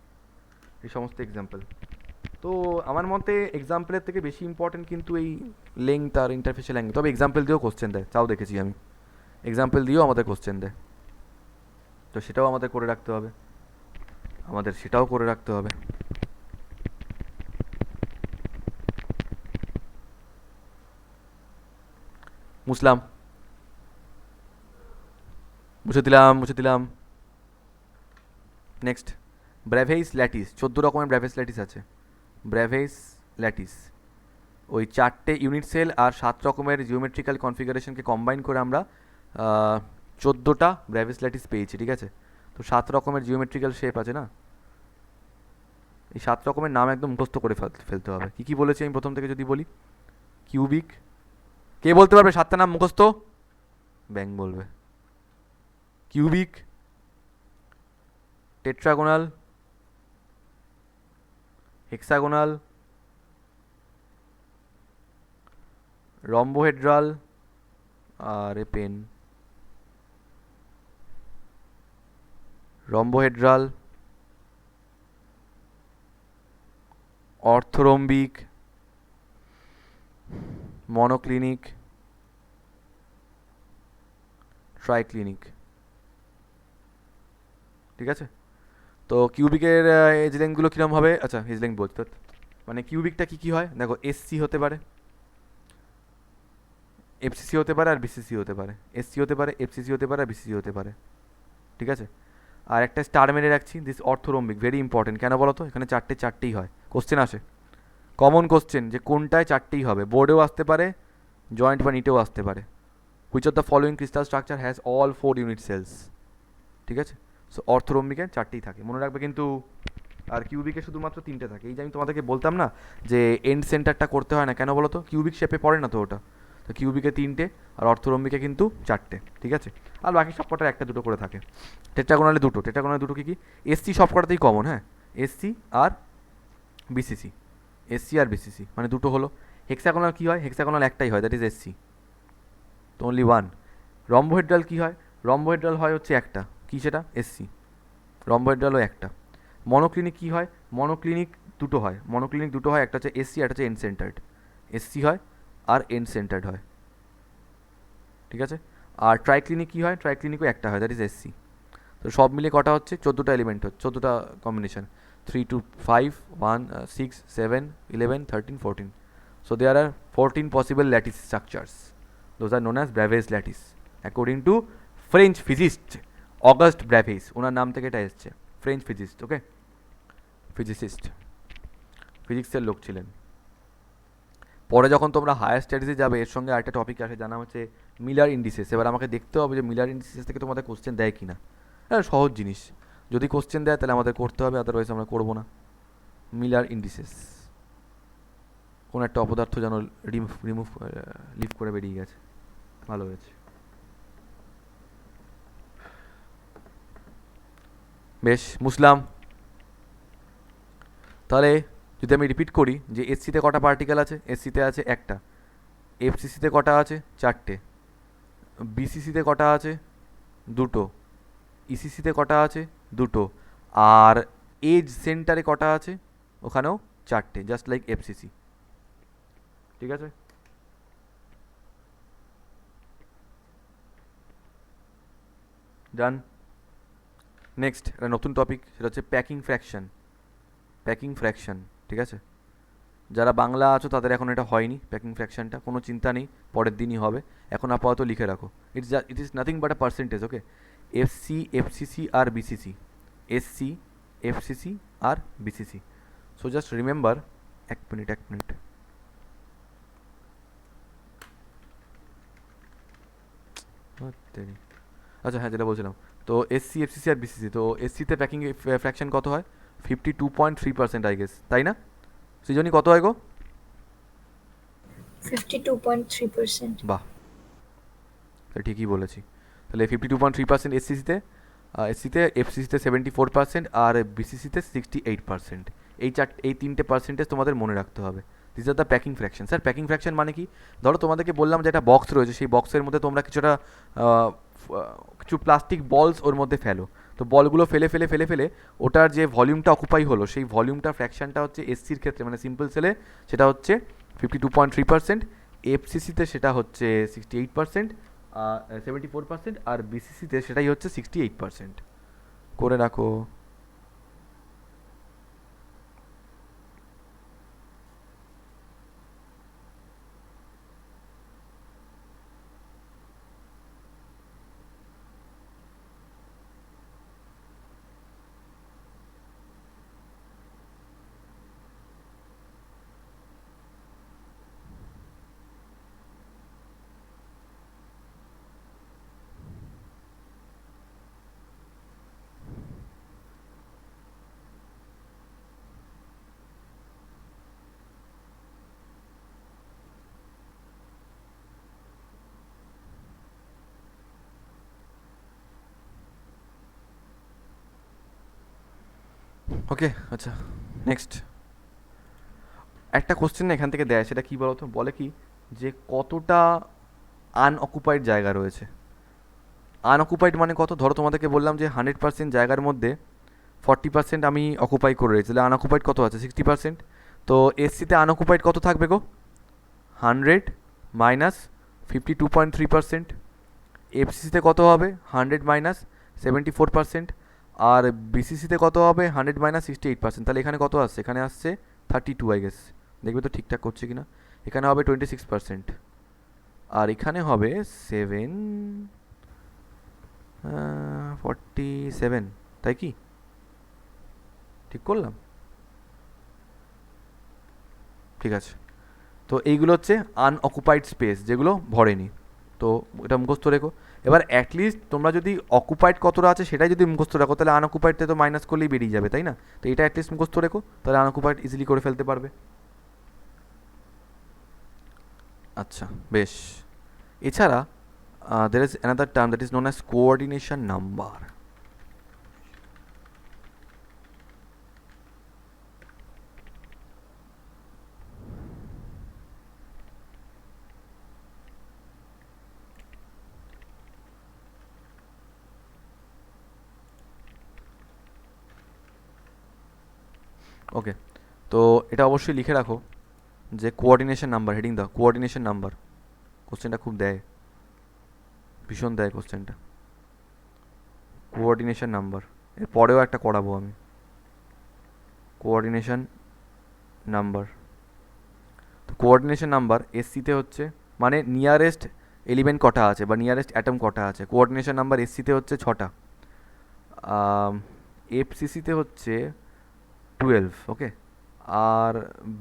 এই সমস্ত এক্সাম্পল। তো আমার মতে এক্সাম্পলের থেকে বেশি ইম্পর্টেন্ট কিন্তু এই লেংথ আর ইন্টারফেশিয়াল অ্যাঙ্গেল, তবে এক্সাম্পল দিয়েও কোশ্চেন দেয়, তাও দেখেছি আমি, এক্সাম্পল দিয়েও আমাদের কোশ্চেন দেয়, তো সেটাও আমাদের করে রাখতে হবে, আমাদের সেটাও করে রাখতে হবে। মুছলাম, মুছে দিলাম। নেক্সট, ব্র্যাভেইস ল্যাটিস, 14 রকমের ব্র্যাভেস ল্যাটিস আছে, ব্র্যাভেইস ল্যাটিস, ওই 4টে ইউনিট সেল আর 7 রকমের জিওমেট্রিক্যাল কনফিগারেশনকে কম্বাইন করে আমরা 14টা ব্র্যাভেস ল্যাটিস পেয়েছি, ঠিক আছে। তো 7 রকমের জিওমেট্রিক্যাল শেপ আছে না, এই 7 রকমের নাম একদম মুখস্থ করে ফেলতে হবে। কী কী বলেছি আমি প্রথম থেকে যদি বলি, কিউবিক, কে বলতে পারবে 7টা নাম মুখস্থ, ব্যাং বলবে, কিউবিক, টেট্রাগোনাল, হেক্সাগোনাল, রম্বোহেড্রাল, আর এ পেন, রম্বোহেড্রাল, অর্থরম্বিক, মনোক্লিনিক, ট্রাইক্লিনিক, ঠিক আছে। তো কিউবিকের এজ লেন্থগুলো কীরকম হবে? আচ্ছা, এজ লেন্থ বলতে মানে কিউবিকটা কী কী হয় দেখো, এসসি হতে পারে, এফসিসি হতে পারে আর বিসিসি হতে পারে, এসসি হতে পারে, এফসিসি হতে পারে আর বিসিসি হতে পারে, ঠিক আছে? আর একটা স্টার মেরে রাখছি, দিস অর্থোরম্বিক, ভেরি ইম্পর্টেন্ট। কেন বলো তো? এখানে চারটেই হয়, কোশ্চেন আসে, কমন কোশ্চেন, যে কোনটায় চারটেই হবে, বোর্ডেও আসতে পারে, জয়েন্ট বা নিটেও আসতে পারে। Which of the following crystal structure has all 4 unit cells, ঠিক আছে? সো অর্থোরম্বিকে চারটেই থাকে, মনে রাখবে কিন্তু। আর কিউবিকে শুধুমাত্র তিনটে থাকে। এই যে আমি তোমাদেরকে বলতাম না যে এন্ড সেন্টারটা করতে হয় না, কেন বলো তো? কিউবিক শেপে পড়ে না তো ওটা, তো কিউবিকে তিনটে আর অর্থোরম্বিকে কিন্তু চারটে, ঠিক আছে? আর বাকি সব কটার একটা দুটো করে থাকে। টেট্রাগোনালে দুটো, টেট্রাগোনালে দুটো কী কী? এসসি সব কটাতেই কমন, হ্যাঁ, এসসি আর বিসিসি, এসসি আর বিসিসি মানে দুটো হলো। হেক্সাগোনাল কী হয়? হেক্সাগোনাল একটাই হয়, দ্যাট ইজ এসসি, তো অনলি ওয়ান। রম্বোহেড্রাল কী হয়? রম্বোহেড্রাল হয় হচ্ছে একটা, কী সেটা? এসসি, রম্বোহেড্রালও একটা। মনোক্লিনিক কী হয়? মনোক্লিনিক দুটো হয়, মনোক্লিনিক দুটো হয়, একটা হচ্ছে এসসি, একটা হচ্ছে এন্ড সেন্টার্ড। এসসি হয় আর এন্ড সেন্টার্ড হয়, ঠিক আছে? আর ট্রাইক্লিনিক কী হয়? ট্রাইক্লিনিকও একটা হয়, দ্যাট ইজ এসসি। তো সব মিলে কটা হচ্ছে? 14টা এলিমেন্ট হচ্ছে, 14টা combination, 3 2 5 1 6 7 11 13 14। So there are 14 possible lattice structures. Those are known as Bravais lattice according to French physicist Auguste Bravais, ওনার নাম থেকে এটা এসছে, ফ্রেঞ্চ ফিজিস্ট, ওকে, ফিজিসিস্ট, ফিজিক্সের লোক ছিলেন। পরে যখন তোমরা হায়ার স্টাডিজে যাবে, এর সঙ্গে আরেকটা টপিক আসে, জানা হচ্ছে মিলার ইন্ডিসেস। এবার আমাকে দেখতে হবে যে মিলার ইন্ডিসেস থেকে তোমাদের কোশ্চেন দেয় কিনা। হ্যাঁ, সহজ জিনিস, যদি কোশ্চেন দেয় তাহলে আমাদের করতে হবে, আদারওয়াইজ আমরা করবো না। মিলার ইন্ডিসেস, কোন একটা অপদার্থ যেন রিমুভ লিভ করে বেরিয়ে গেছে, ভালো হয়েছে। বেশ, মুসলাম। তাহলে যদি আমি রিপিট করি যে এসসিতে কটা পার্টিকেল আছে? এসসিতে আছে একটা, এফসিসিতে কটা আছে? চারটে, বিসিসিতে কটা আছে? দুটো, ইসিসিতে কটা আছে? দুটো, আর এজ সেন্টারে কটা আছে? ওখানেও চারটে, জাস্ট লাইক এফসিসি, ঠিক আছে? ডান। নেক্সট একটা নতুন টপিক, সেটা হচ্ছে প্যাকিং ফ্র্যাকশন। প্যাকিং ফ্র্যাকশন, ঠিক আছে? যারা বাংলা আছো তাদের এখন এটা হয়নি, প্যাকিং ফ্র্যাকশনটা, কোনো চিন্তা নেই, পরের দিনই হবে, এখন আপাতত লিখে রাখো। It is nothing but a percentage, okay? FC, FCC আর বিসিসি, এসসি, এফসিসি আর বিসিসি। সো জাস্ট রিমেম্বার, এক মিনিট এক মিনিট, আচ্ছা হ্যাঁ, যেটা বলছিলাম, তো এসসি, এফসিসি আর বিসিসি, তো এসসিতে প্যাকিং ফ্র্যাকশন কত হয়? 52.3% আই গেস, তাই না? সৃজনী কত হয় গো? 52.3%. বাহ, ঠিকই বলেছি। তাহলে 52.3% এসসিসিতে, এসসিতে, এফসিসিতে 74% আর বিসিসিতে 68%। এই তিনটে পার্সেন্টেজ তোমাদের মনে রাখতে হবে। This are the packing fraction. Sir packing fraction মানে কি? ধরো তোমাদেরকে বললাম যে একটা বক্স রয়েছে, সেই বক্সের মধ্যে তোমরা কিছু প্লাস্টিক বলস ওর মধ্যে ফেলো, তো বলগুলো ফেলে ফেলে ফেলে ফেলে ওটার যে ভলিউমটা অকুপাই হলো, সেই ভলিউমটা ফ্র্যাকশনটা হচ্ছে এসসির ক্ষেত্রে মানে সিম্পল সেলে সেটা হচ্ছে 52.3%, এফসিসিতে সেটা হচ্ছে 68%, 74%, আর বিসিসিতে সেটাই হচ্ছে 68%। করে রাখো। ওকে, আচ্ছা, নেক্সট একটা কোশ্চেন এখান থেকে দেয়, সেটা কি বলতো? বলে কি যে কতটা আনঅকুপাইড জায়গা রয়েছে। আনঅকুপাইড মানে কত? ধরো তোমাদেরকে বললাম যে 100% জায়গার মধ্যে 40% আমি অকুপাই করে রয়েছি, তাহলে আনঅকুপাইড কত আছে? 60%। তো এসসিতে আনঅকুপাইড কত থাকবে গো? 100 মাইনাস 52.3%। এফসিসিতে কত হবে? 100 মাইনাস 74%। আর বিসিসিতে কত হবে 100 - 68%, তাহলে এখানে কত আসছে, এখানে আসছে 32 আই গেস, দেখবে তো ঠিকঠাক করছে কিনা। এখানে হবে 26%, আর এখানে হবে 47, তাই কি ঠিক করলাম? ঠিক আছে, তো এইগুলো হচ্ছে আনঅকুপাইড স্পেস, যেগুলো ভরেনি। তো এটা মুখস্থ রেখো। এবার অ্যাটলিস্ট তোমরা যদি অকুপাইড কতটা আছে সেটাই যদি মুখস্থ রাখো, তাহলে আনঅকুপাইডতে তো মাইনাস করলেই বেরিয়ে যাবে, তাই না? তো এটা অ্যাটলিস্ট মুখস্থ রেখো, তাহলে আনঅকুপাইড ইজিলি করে ফেলতে পারবে। আচ্ছা, বেশ। এছাড়া there is another term that is known as coordination number. Okay, তো এটা অবশ্যই লিখে রাখো যে কোঅর্ডিনেশন নাম্বার, হেডিং দাও কোঅর্ডিনেশন নাম্বার। কোশ্চেনটা খুব দেয়, ভীষণ দেয় কোশ্চেনটা, কোঅর্ডিনেশন নাম্বার। এর পরেও একটা করাবো আমি, কোঅর্ডিনেশন নাম্বার। তো কোঅর্ডিনেশন নাম্বার এসসিতে হচ্ছে, মানে নিয়ারেস্ট এলিমেন্ট কটা আছে বা নিয়ারেস্ট অ্যাটম কটা আছে, কোঅর্ডিনেশন নাম্বার এসসিতে হচ্ছে 6টা, এফসিসিতে হচ্ছে 12, ওকে, আর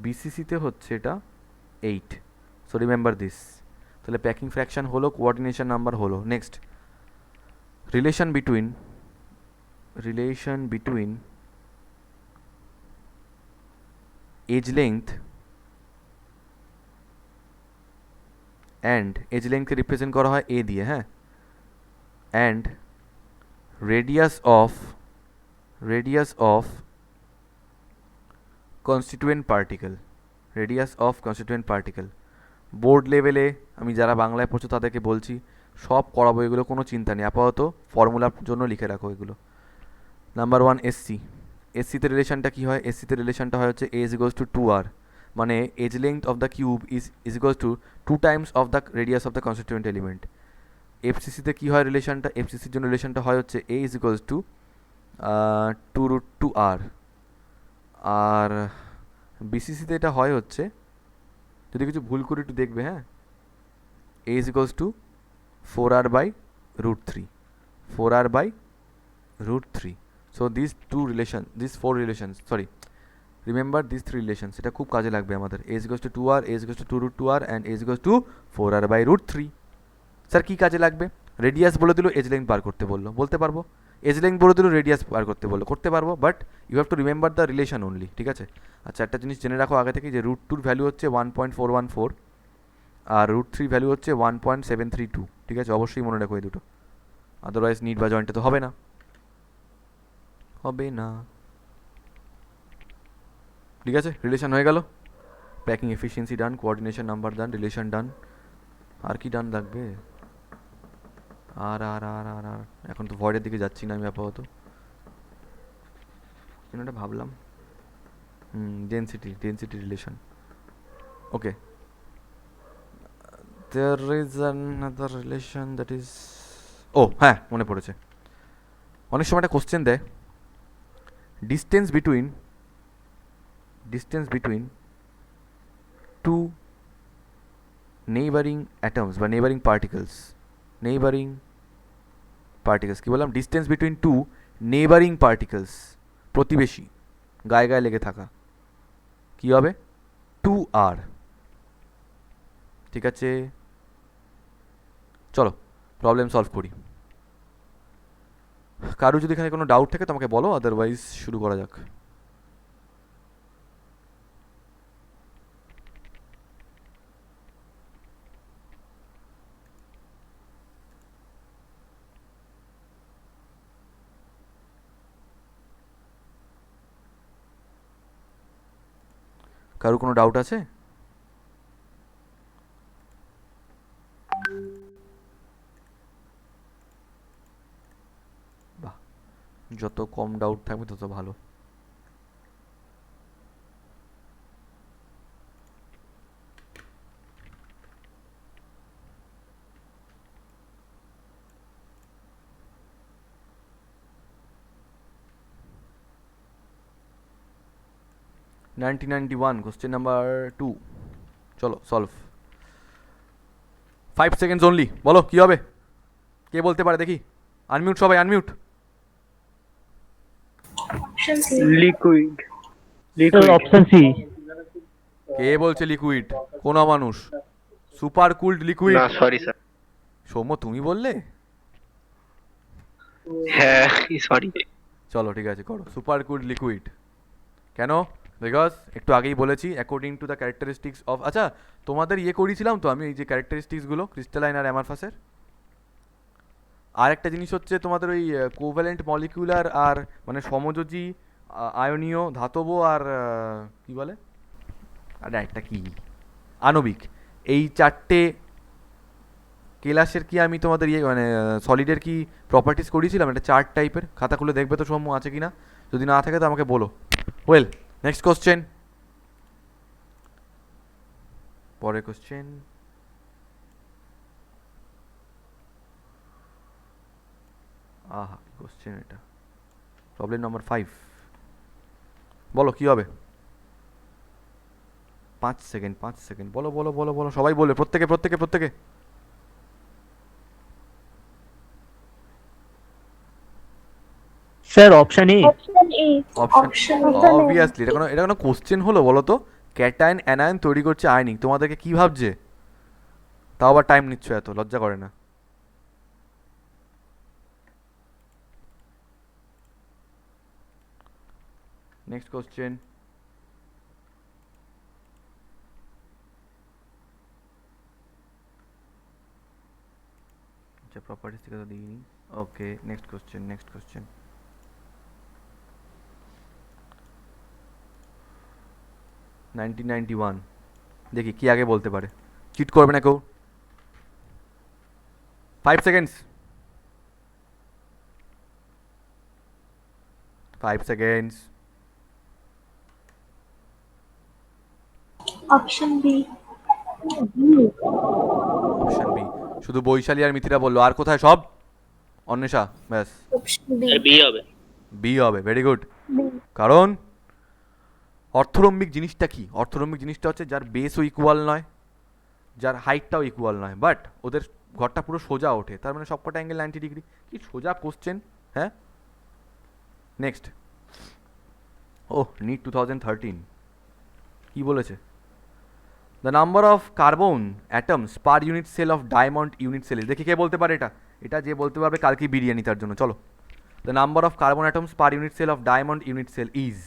বিসিসিতে হচ্ছে এটা 8। So remember this. তাহলে প্যাকিং ফ্র্যাকশন হলো, কোঅর্ডিনেশন নাম্বার হলো। Next, relation between edge length and edge লেংথকে রিপ্রেজেন্ট করা হয় এ দিয়ে, হ্যাঁ, and radius of constituent particle. Board লেভেলে আমি যারা বাংলায় পড়ছো তাদেরকে বলছি, সব করাবো এগুলো, কোনো চিন্তা নেই, আপাতত ফর্মুলার জন্য লিখে রাখো এগুলো। নাম্বার 1 এসসিতে রিলেশনটা কী হয়, এসসিতে রিলেশনটা হয় হচ্ছে এজ ইগোয়ালস টু 2r, মানে edge length of the cube is equals to 2 times of the radius of the constituent element. এফসিসিতে কী হয় রিলেশনটা, এফসিসির জন্য রিলেশনটা হয় হচ্ছে এ ইজ ইগোয়ালস টু 2√2r। আর বিসিসিতে এটা হয় হচ্ছে, যদি কিছু ভুল করে একটু দেখবে, হ্যাঁ, a is equals to 4r/√3, 4r/√3. So these four relations, sorry, remember these three relations, এটা খুব কাজে লাগবে আমাদের। a is equals to 2r, a is equals to 2√2r and a is equals to 4r/√3। Sir কী কাজে লাগবে? Radius বলে দিল, এজ লেংথ বার করতে বললো, বলতে পারবো। এজ লেংথ বলে দিল, রেডিয়াস বার করতে বললো, করতে পারবো, but you have to remember the relation only, ঠিক আছে? আচ্ছা, একটা জিনিস জেনে রাখো আগে থেকে, যে √2 ভ্যালু হচ্ছে 1.414 আর √3 ভ্যালু হচ্ছে 1.732, ঠিক আছে? অবশ্যই মনে রাখো এই দুটো, আদারওয়াইজ নিট বা জয়েন্টে তো হবে না, হবে না। ঠিক আছে, রিলেশন হয়ে গেল, প্যাকিং এফিসিয়েন্সি ডান, কোঅর্ডিনেশন নাম্বার ডান, রিলেশন ডান, আর কি ডান লাগবে? আর আর আর আর আর এখন তো ভয়েডের দিকে যাচ্ছি না আমি আপাতত, এটা ভাবলাম, density relation. Okay, there is another relation that is, ও হ্যাঁ মনে পড়েছে, অনেক সময় একটা কোশ্চেন দেয়, distance between two neighbouring atoms বা নেইবারিং পার্টিকেলস কি বললাম, distance between two neighbouring particles, প্রতিবেশী, গায়ে গায়ে লেগে থাকা, কি হবে? 2r, ঠিক আছে? চলো প্রবলেম সলভ করি। কারো যদি এখানে কোনো ডাউট থাকে তোমাকে বলো, আদারওয়াইজ শুরু করা যাক। কারো কোনো ডাউট আছে? বাহ, যত কম ডাউট থাকবে তত ভালো। 1991 কোশ্চেন নাম্বার 2 চলো সলভ 5 সেকেন্ডস অনলি বলো কি হবে কে বলতে পারে দেখি আনমিউট সবাই unmute Option C. Liquid Sir, liquid option C. কে বলছে লিকুইড কোন মানুষ সুপার কুলড লিকুইড না সরি স্যার সৌম্য তুমি বললে হ্যাঁ সরি চলো ঠিক আছে করো সুপার কুলড লিকুইড কেন বিকজ একটু আগেই বলেছি according to the characteristics of আচ্ছা তোমাদের ইয়ে করিয়েছিলাম তো আমি এই যে ক্যারেক্টারিস্টিক্সগুলো ক্রিস্টালাইন আর অ্যামারফাসের আর একটা জিনিস হচ্ছে তোমাদের ওই কোভ্যালেন্ট মলিকিউলার আর মানে সমযোজী আয়নীয় ধাতব আর কি বলে আরে একটা কি আণবিক এই চারটে কেলাসের কি আমি তোমাদের ইয়ে মানে সলিডের কি প্রপার্টিস করিয়েছিলাম একটা চার্ট টাইপের খাতা খুলে দেখবে তো সৌম্য আছে কি না যদি না থাকে তো আমাকে বলো ওয়েল নেক্সট কোশ্চেন পরের কোশ্চেন আহা কি কোশ্চেন এটা প্রবলেম নাম্বার 5 বলো কি হবে 5 সেকেন্ড বলো বলো বলো বলো সবাই বলে প্রত্যেকে Sir, option A. Option A. Option Option A. Obviously এটা কোনো কোশ্চেন হলো বলো তো ক্যাটায়ন অ্যানায়ন তৈরি করছে আয়নিক তোমাদেরকে কি ভাবছে তাও আবার টাইম নিচ্ছ এত লজ্জা করে না নেক্সট কোশ্চেন আচ্ছা প্রপার্টিস থেকে তো দিইনি ওকে নেক্সট কোশ্চেন 1991 দেখি কি আগে বলতে পারে চিট করবে না কেউ 5 seconds 5 seconds Option B. Option B শুধু বৈশালী আর মিথিরা বললো আর কোথায় সব অন্বেষা ব্যাস Option B. বি হবে বি হবে ভেরি গুড B. কারণ অর্থরম্বিক জিনিসটা কি অর্থরম্বিক জিনিসটা হচ্ছে যার বেসও ইকুয়াল নয় যার হাইটটাও ইকুয়াল নয় বাট ওদের ঘরটা পুরো সোজা ওঠে তার মানে সবকটা অ্যাঙ্গেল 90 ডিগ্রি কি সোজা কোশ্চেন হ্যাঁ নেক্সট ও নিট 2013 কি বলেছে the number of carbon atoms per unit cell of diamond unit cell দেখি কে বলতে পারে এটা যে বলতে পারবে কালকে বিরিয়ানি তার জন্য চলো the number of carbon atoms per unit cell of diamond unit cell is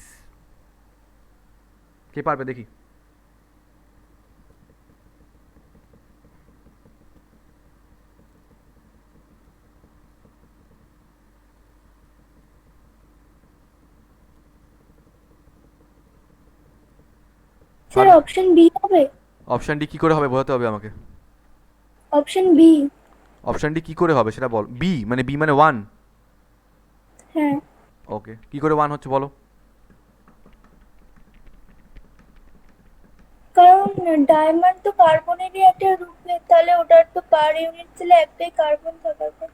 কে পারবে দেখি Sir, option B হবে অপশন ডি কি করে হবে বোঝাতে হবে আমাকে Option B. অপশন ডি কি করে হবে সেটা বল বি মানে 1 হ্যাঁ ওকে কি করে 1 হচ্ছে বলো কারণ ডায়মন্ড তো কার্বনেরই একটা রূপে তাহলে ওটার তো পার ইউনিট সেলে একটাই কার্বন থাকাবে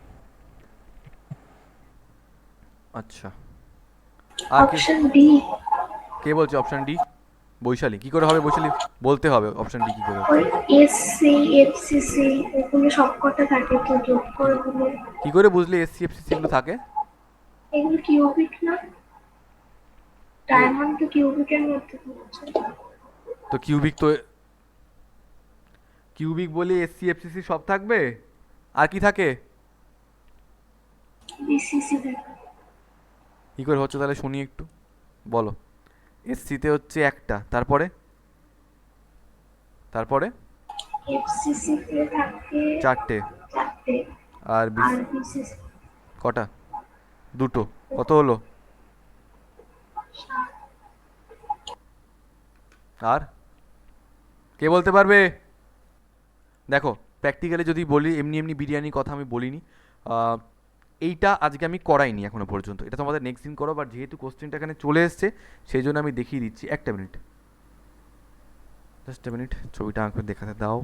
আচ্ছা আর কে অপশন D. কে বলছে অপশন ডি বৈশালী কি করে হবে বৈশালী বলতে হবে অপশন ডি কি করে হবে। ওই SC FCC এগুলো সবকটা থাকে তো যোগ করে দিলে কি করে বুঝলে এসসি এফসিসি এগুলো থাকে এগুলো কিউবিক না ডায়মন্ড তো কিউবিকের মধ্যে পড়ছে তো কিউবিক বলে এসসি এফসিসি সব থাকবে আর কি থাকে বিসিসি থাকে কি করে হচ্ছে তাহলে শুনি একটু বলো এসসিতে হচ্ছে একটা তারপরে FCC তে থাকে চারটে চারটে আর আর বিসিসি কটা দুটো কত হলো আর কে বলতে পারবে দেখো প্র্যাকটিক্যালি যদি বলি এমনি বিরিয়ানির কথা আমি বলিনি এইটা আজকে আমি করাইনি এখনো পর্যন্ত এটা তোমাদের নেক্সট দিন করো বাট যেহেতু কোশ্চেনটা এখানে চলে এসছে সেই জন্য আমি দেখিয়ে দিচ্ছি একটা মিনিট জাস্ট এ মিনিট ছবিটা আমাকে দেখাতে দাও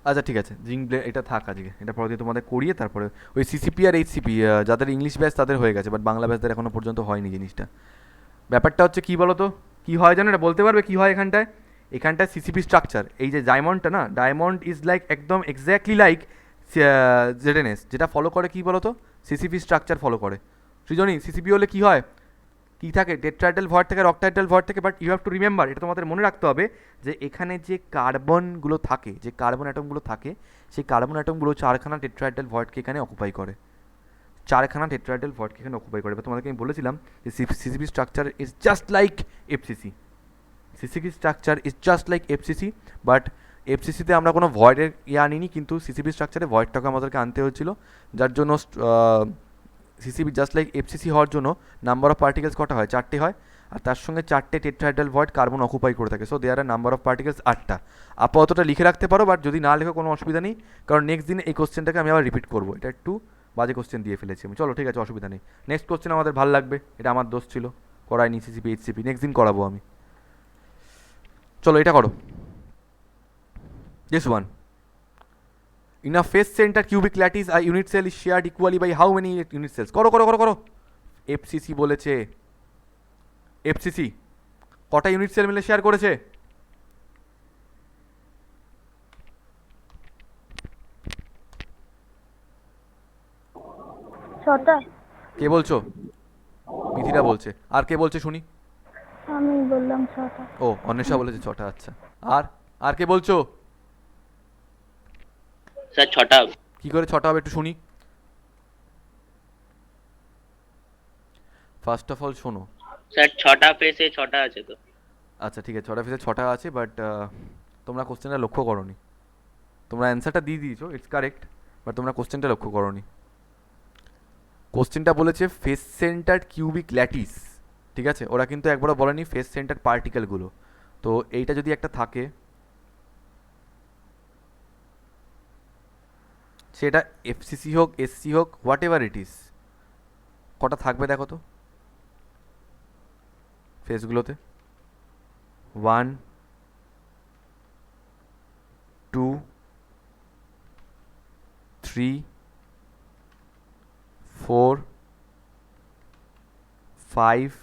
আচ্ছা ঠিক আছে, জিঙ্ক ব্লেড এটা থাক আজকে, এটা পরে দিয়ে তোমাদের করিয়ে তারপরে ওই সিসিপি আর এইচসিপি যাদের ইংলিশ ব্যাচ তাদের হয়ে গেছে, বাট বাংলা ব্যাচদের এখনো পর্যন্ত হয়নি জিনিসটা। ব্যাপারটা হচ্ছে কী বলো তো, কী হয় জানো, এটা বলতে পারবে কী হয় এখানটায়? এখানটায় সিসিপি স্ট্রাকচার, এই যে ডায়মন্ডটা না, ডায়মন্ড ইজ লাইক একদম এক্স্যাক্টলি লাইক জেডএনএস, যেটা ফলো করে কী বলো তো, সিসিপি স্ট্রাকচার ফলো করে। সৃজনী সিসিপি হলে কী হয়, কী থাকে, টেট্রাইডাল ভয়েড থেকে অক্টাইডাল ভয়েড থেকে, but you have to remember, এটা তোমাদের মনে রাখতে হবে যে এখানে যে কার্বনগুলো থাকে, যে কার্বন অ্যাটমগুলো থাকে, সেই কার্বন অ্যাটমগুলো চারখানা টেট্রাইডাল ভয়েডকে এখানে অকুপাই করে, চারখানা টেট্রাইডাল ভয়েডকে এখানে অকুপাই করে। এবার তোমাদেরকে আমি বলেছিলাম যে CCP structure is just like FCC, CCP structure is just like FCC, but এফসিসিতে আমরা কোনো ভয়েডের আনিনি, কিন্তু সিসিপি স্ট্রাকচারে ভয়েডটাকে আমাদেরকে আনতে হয়েছিল, যার জন্য সিসিবি জাস্ট লাইক এফসিসি হওয়ার জন্য নাম্বার অফ পার্টিকেলস কটা হয়, 4টে হয়, আর তার সঙ্গে 4টে টেট্রাহাইড্রাল ভয়েড কার্বন অকুপাই করে থাকে, so there are number of particles 8টা। আপাততটা লিখে রাখতে পারো, বাট যদি না লেখো কোনো অসুবিধা নেই, কারণ নেক্সট দিনে এই কোশ্চেনটাকে আমি আবার রিপিট করবো, এটা একটু বাজে কোশ্চেন দিয়ে ফেলেছি আমি। চলো ঠিক আছে, অসুবিধা নেই, নেক্সট কোশ্চেন আমাদের ভালো লাগবে, এটা আমার দোষ ছিল, করাইনি সিসিপি এইচসিপি, নেক্সট দিন করাবো আমি। চলো এটা করো, this one, in a face center cubic lattice a unit cell is shared equally by how many unit cells? করো করো করো করো, এফসিসি বলেছে, এফসিসি কটা ইউনিট সেল মিলে শেয়ার করেছে? ছটা। কে বলছো? মিথিরা বলছে, আর কে বলছে শুনি? আমি বললাম ছটা। ও অন্বেষা বলেছে 6টা, আচ্ছা। আর আর কে বলছো? স্যার 6টা হবে। কি করে 6টা হবে একটু শুনি। ফার্স্ট অফ অল শোনো, স্যার 6টা ফেসে 6টা আছে তো। আচ্ছা ঠিক আছে, 6টা ফেসে 6টা আছে, বাট তোমরা কোশ্চেনটা লক্ষ্য করোনি, তোমরা অ্যান্সারটা দিয়ে দিয়েছো, ইটস কারেক্ট, বাট তোমরা কোশ্চেনটা লক্ষ্য করোনি। কোশ্চেনটা বলেছে ফেস সেন্টার কিউবিক ল্যাটিস, ঠিক আছে, ওরা কিন্তু একবারও বলেনি ফেস সেন্টার পার্টিকেলগুলো। তো এইটা যদি একটা থাকে, সেটা এফসিসি হোক, এসসি হোক, হোয়াট এভার ইট ইস, কটা থাকবে দেখো তো ফেসগুলোতে? 1 2 3 4 5,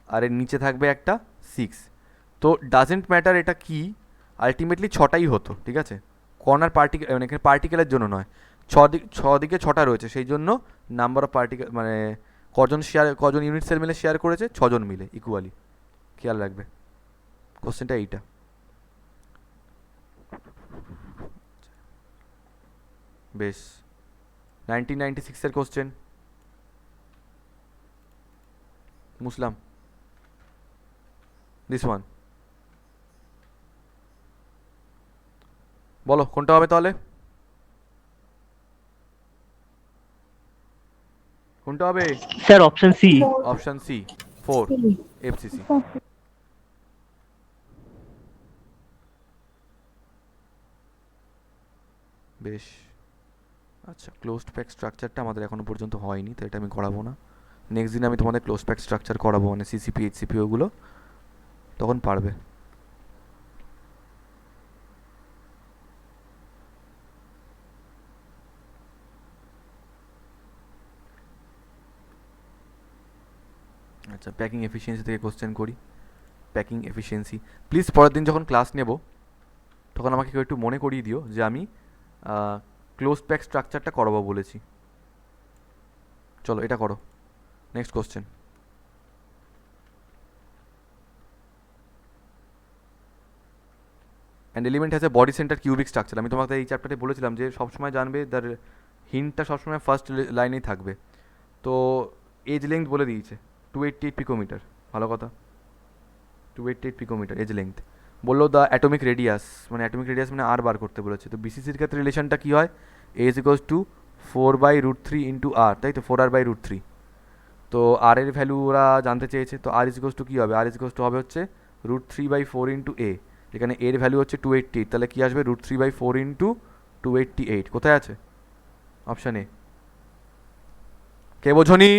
আর এর নিচে থাকবে একটা 6। তো ডাজেন্ট ম্যাটার এটা কি, আলটিমেটলি 6টাই হতো, ঠিক আছে, কর্নার পার্টিকেল মানে এখানে পার্টিকেলের জন্য নয়, দিকে 6টা রয়েছে, সেই জন্য নাম্বার অফ পার্টিকেল মানে কজন ইউনিট সেল মিলে শেয়ার করেছে, 6জন মিলে ইকুয়ালি, খেয়াল রাখবে কোশ্চেনটা এইটা। বেশ, 1996-এর কোশ্চেন, মুসলাম, দিস ওয়ান, বলো কোনটা হবে তাহলে, কোনটা হবে? Sir option C. Option C 4, FCC. বেশ, আচ্ছা ক্লোজড প্যাক স্ট্রাকচারটা আমাদের এখনো পর্যন্ত হয়নি, তো এটা আমি করাবো না, নেক্সট দিন আমি তোমাদের ক্লোজ প্যাক স্ট্রাকচার করাবো, মানে সিসিপি এইচসিপি ওগুলো, তখন পারবে। আচ্ছা প্যাকিং এফিসিয়েন্সি থেকে কোশ্চেন করি, প্যাকিং এফিসিয়েন্সি প্লিজ পরের দিন যখন ক্লাস নেব তখন আমাকে কেউ একটু মনে করিয়ে দিও যে আমি ক্লোজ প্যাক স্ট্রাকচারটা করাবো বলেছি। চলো এটা করো, next question. And element has a body centre cubic structure, আমি তোমাকে এই চ্যাপ্টারে বলেছিলাম যে সবসময় জানবে, তার হিন্টটা সবসময় ফার্স্ট লাইনেই থাকবে। তো এজ লেংথ বলে দিয়েছে 288 পিকোমিটার, ভালো কথা, 288 পিকোমিটার এজ লেংথ। বললো দ্য অ্যাটমিক রেডিয়াস, মানে অ্যাটমিক রেডিয়াস মানে আর বার করতে বলেছে, তো বিসিসির ক্ষেত্রে রিলেশনটা কী হয়, এজ ইকোয়াস টু 4/√3 ইন্টু আর, তাই তো 4r/√3। তো আর এর ভ্যালু ওরা জানতে চেয়েছে, তো আর ইকোয়াস টু কী হবে, আর ইকোয়াস টু হবে হচ্ছে √3/4 ইন্টু এ, এখানে এর ভ্যালু হচ্ছে 288, তাহলে কী আসবে √3/4 ইন্টু 288, কোথায় আছে? Option A. কে বোঝনি?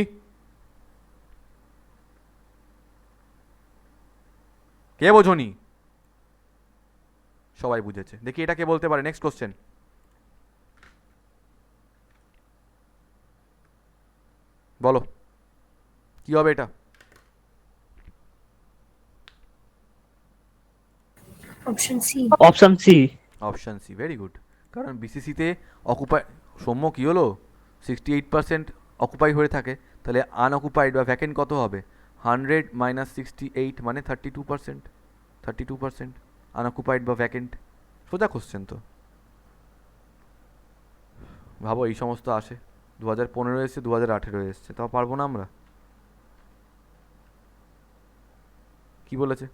কে বোঝনি? সবাই বুঝেছে। দেখি এটা কে বলতে পারে। Next question. বলো কি হবে এটা? Option C. Option C. Option C, very good. কারণ বিসিসিতে অকুপাই, সৌম্য কী হলো, 68% অকুপাই হয়ে থাকে, তাহলে আনঅকুপাইড বা ভ্যাকেন্ট কত হবে? 100 মাইনাস 68 মানে 32%। 32% আনঅকুপাইড বা ভ্যাকেন্ট। সোজা কোশ্চেন তো। ভাবো এই সমস্ত আসে, 2015 এসছে, 2018 এসছে, তাও পারবো না আমরা? কি বলেছে?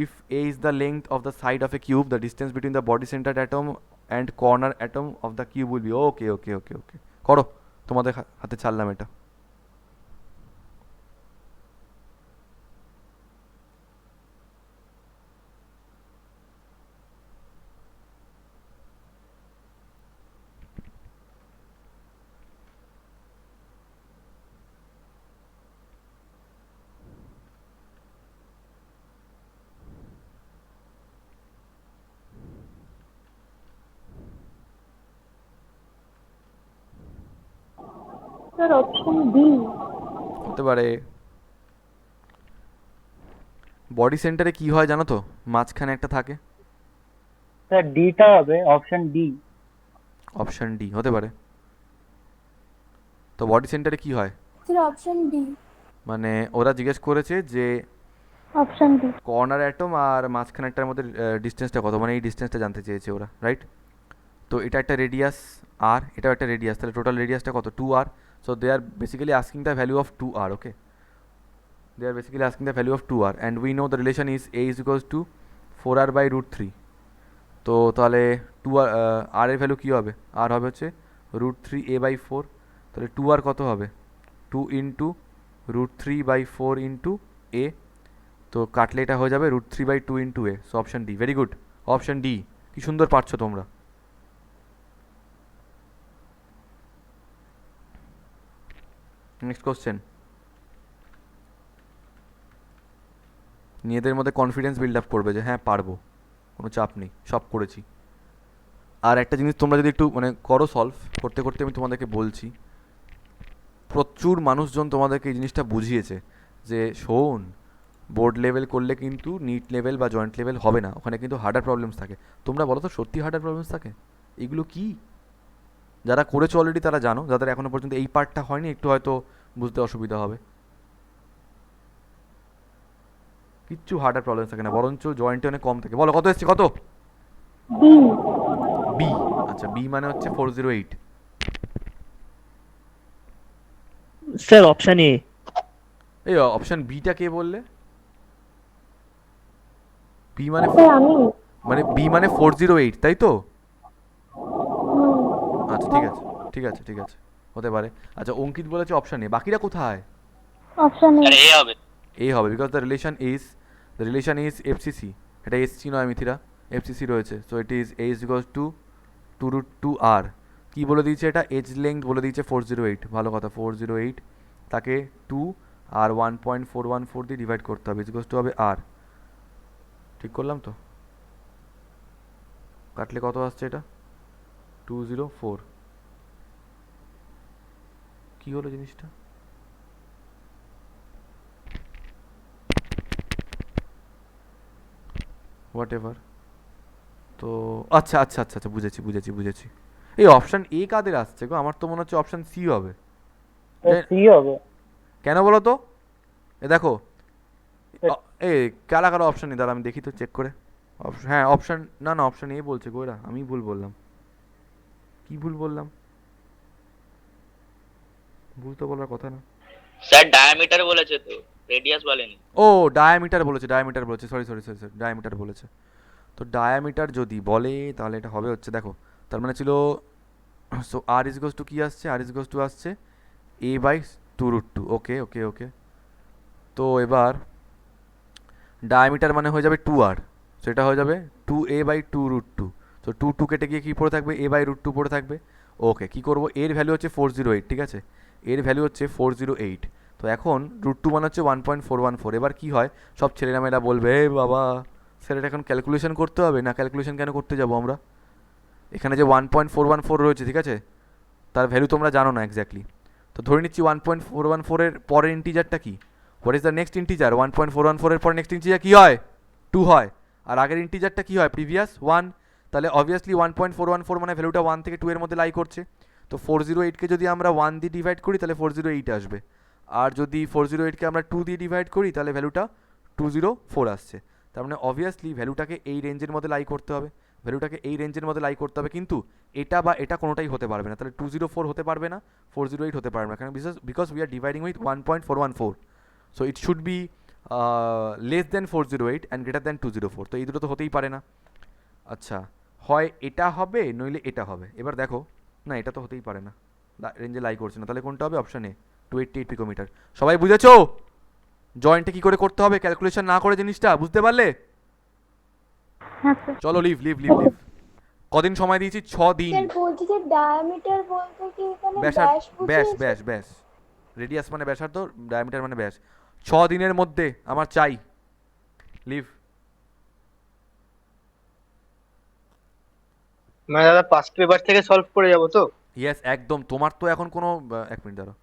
if a is the length of the side of a cube, the distance between the body centered atom and corner atom of the cube will be, okay okay okay okay, করো, তোমাদের হাতে ছাড়লাম এটা। Sir option B. হতে পারে। Body সেন্টারে কি হয় জানো তো? মাঝখানে একটা থাকে। স্যার ডিটা হবে, অপশন ডি। অপশন ডি হতে পারে। তো বডি সেন্টারে কি হয়? Sir option D. মানে ওরা জিজ্ঞেস করেছে যে অপশন ডি। কর্নার অ্যাটম আর মাঝখানেরটার মধ্যে ডিস্টেন্সটা কত, মানে এই ডিস্টেন্সটা জানতে চেয়েছে ওরা, রাইট? তো এটা একটা রেডিয়াস আর, এটাও একটা রেডিয়াস, তাহলে টোটাল রেডিয়াসটা কত? 2r। So they are basically asking the value of 2r, okay? They are basically asking the value of 2r and we know the relation is a is equals to 4r by √3। তো তাহলে 2r, আর এর value কী হবে? আর হবে হচ্ছে √3a/4। তাহলে 2r কত হবে? 2 into √3/4 into a। তো কাটলে এটা হয়ে যাবে √3/2 into a। So option D, very good, option D. কি সুন্দর পারছো তোমরা। Next question. নিজেদের মধ্যে কনফিডেন্স বিল্ড আপ করবে যে হ্যাঁ পারবো, কোনো চাপ নেই, সব করেছি। আর একটা জিনিস তোমরা যদি একটু মানে করো সলভ করতে করতে, আমি তোমাদেরকে বলছি, প্রচুর মানুষজন তোমাদেরকে এই জিনিসটা বুঝিয়েছে যে শোন, বোর্ড লেভেল করলে কিন্তু নিট লেভেল বা জয়েন্ট লেভেল হবে না, ওখানে কিন্তু হার্ডার প্রবলেমস থাকে। তোমরা বলো তো সত্যি হার্ডার প্রবলেমস থাকে? এগুলো কি? যারা করেছো অলরেডি তারা জানো, যাদের এখনো পর্যন্ত এই পার্টটা হয়নি একটু হয়তো বুঝতে অসুবিধা হবে। কিচ্ছু হার্ডার প্রবলেমস থাকে না, বরঞ্চ জয়েন্টে অনেক কম থাকে। বলো কত এসছে, কত? বি। বি। আচ্ছা, বি মানে হচ্ছে 408। Sir option A. এই অপশন বিটা কে বললে? বি মানে স্যার আমি। মানে বি মানে 408, তাই তো? আচ্ছা ঠিক আছে ঠিক আছে ঠিক আছে, হতে পারে। আচ্ছা অঙ্কিত বলেছে অপশন এ, বাকিরা কোথায়? Option A. স্যার এ হবে। এ হবে, because the relation is FCC. এটা এসসি নয় মিথিরা, এফসিসি রয়েছে। So it is a is equals two 2√2r। কী বলে দিয়েছে এটা? এজ লেংথ বলে দিয়েছে 408। ভালো কথা, 408 তাকে 2 আর 1.414 দিয়ে ডিভাইড করতে হবে, ইজ টু হবে আর। ঠিক করলাম তো? কাটলে কত আসছে এটা? 204। কী হলো জিনিসটা? What ever. তো আচ্ছা আচ্ছা আচ্ছা আচ্ছা, বুঝেছি বুঝেছি বুঝেছি। এই অপশান এ কাদের আসছে গো? আমার তো মনে হচ্ছে অপশান সি হবে। সি হবে। কেন বলো তো? এ দেখো, এ কারা কারা অপশান নেই, দাঁড়া আমি দেখি তো চেক করে। হ্যাঁ অপশান, না না অপশান এ বলছে গো এরা, আমি ভুল বললাম। কি ভুল বললাম? ভুল তো বলার কথা না। স্যার ডায়ামিটার বলেছে তো, রেডিয়াস বলেনি। ও ডায়ামিটার বলেছে, ডায়ামিটার বলেছে, sorry sorry sorry sorry, diameter বলেছে। তো ডায়ামিটার যদি বলে তাহলে এটা হবে হচ্ছে, দেখো তার মানে ছিল, so r is goes to কী আসছে? আর ইজ গোস টু আসছে a/2√2। ওকে ওকে ওকে। তো এবার ডায়ামিটার মানে হয়ে যাবে 2r, সেটা হয়ে যাবে 2a/2√2। তো 2 কেটে গিয়ে কী পড়ে থাকবে? a/√2 পড়ে থাকবে। ওকে, কী করবো? এর ভ্যালু হচ্ছে 408, ঠিক আছে? এর ভ্যালু হচ্ছে 408। তো এখন √2 মানে হচ্ছে 1.414। এবার কী হয়, সব ছেলেরা মেয়েরা বলবে এ বাবা স্যার এটা এখন ক্যালকুলেশন করতে হবে না? ক্যালকুলেশন কেন করতে যাব আমরা? এখানে যে 1.414 রয়েছে, ঠিক আছে, তার ভ্যালু তোমরা জানো না এক্স্যাক্টলি। তো ধরে নিচ্ছি 1.414 এর পরের ইন্টিজারটা কি? What is the next integer? 1.414 এর পরে নেক্সট ইন্টিজার কি হয়? 2 হয়। আর আগের ইন্টিজারটা কি হয়? প্রিভিয়াস 1। তাহলে অবভিয়াসলি 1.414 মানে ভ্যালুটা 1 থেকে 2 এর মধ্যে লাই করছে। তো 408কে যদি আমরা 1 দিয়ে ডিভাইড করি তাহলে 408 আসবে। আর যদি 408কে আমরা 2 দিয়ে ডিভাইড করি তাহলে ভ্যালুটা 204 আসছে। তার মানে অবভিয়াসলি ভ্যালুটাকে এই রেঞ্জের মধ্যে লাই করতে হবে, ভ্যালুটাকে এই রেঞ্জের মধ্যে লাই করতে হবে, কিন্তু এটা বা এটা কোনোটাই হতে পারবে না। তাহলে 204 হতে পারবে না, 408 হতে পারবে না, কারণ because we are dividing with 1.414, so it should be less than 408 and greater than 204। তো এই দুটো তো হতেই পারে না। আচ্ছা, হয় এটা হবে নইলে এটা হবে। এবার দেখো, না এটা তো হতেই পারে না, রেঞ্জে লাই করছে না, তাহলে কোনটা হবে? Option A, 288 picometre. সবাই বুঝেছো জয়েন্টে কি করে করতে হবে ক্যালকুলেশন না করে? জিনিসটা বুঝতে পারলে? হ্যাঁ স্যার। চলো লিভ লিভ লিভ লিভ। কদিন সময় দিয়েছি? 6 দিন। স্যার বলছি যে ডায়ামিটার বলতে কি এখানে ব্যাসার ব্যাস ব্যাস বুঝিয়েছে? ব্যাস ব্যাস রেডিয়াস মানে ব্যাসার্ধ, ডায়ামিটার মানে ব্যাস। 6 দিনের মধ্যে আমার চাই। লিভ। মানে দাদা পাস্ট পেপার থেকে সলভ করে যাবো তো? ইয়েস একদম। তোমার তো এখন কোনো 1 মিনিট দাঁড়াও।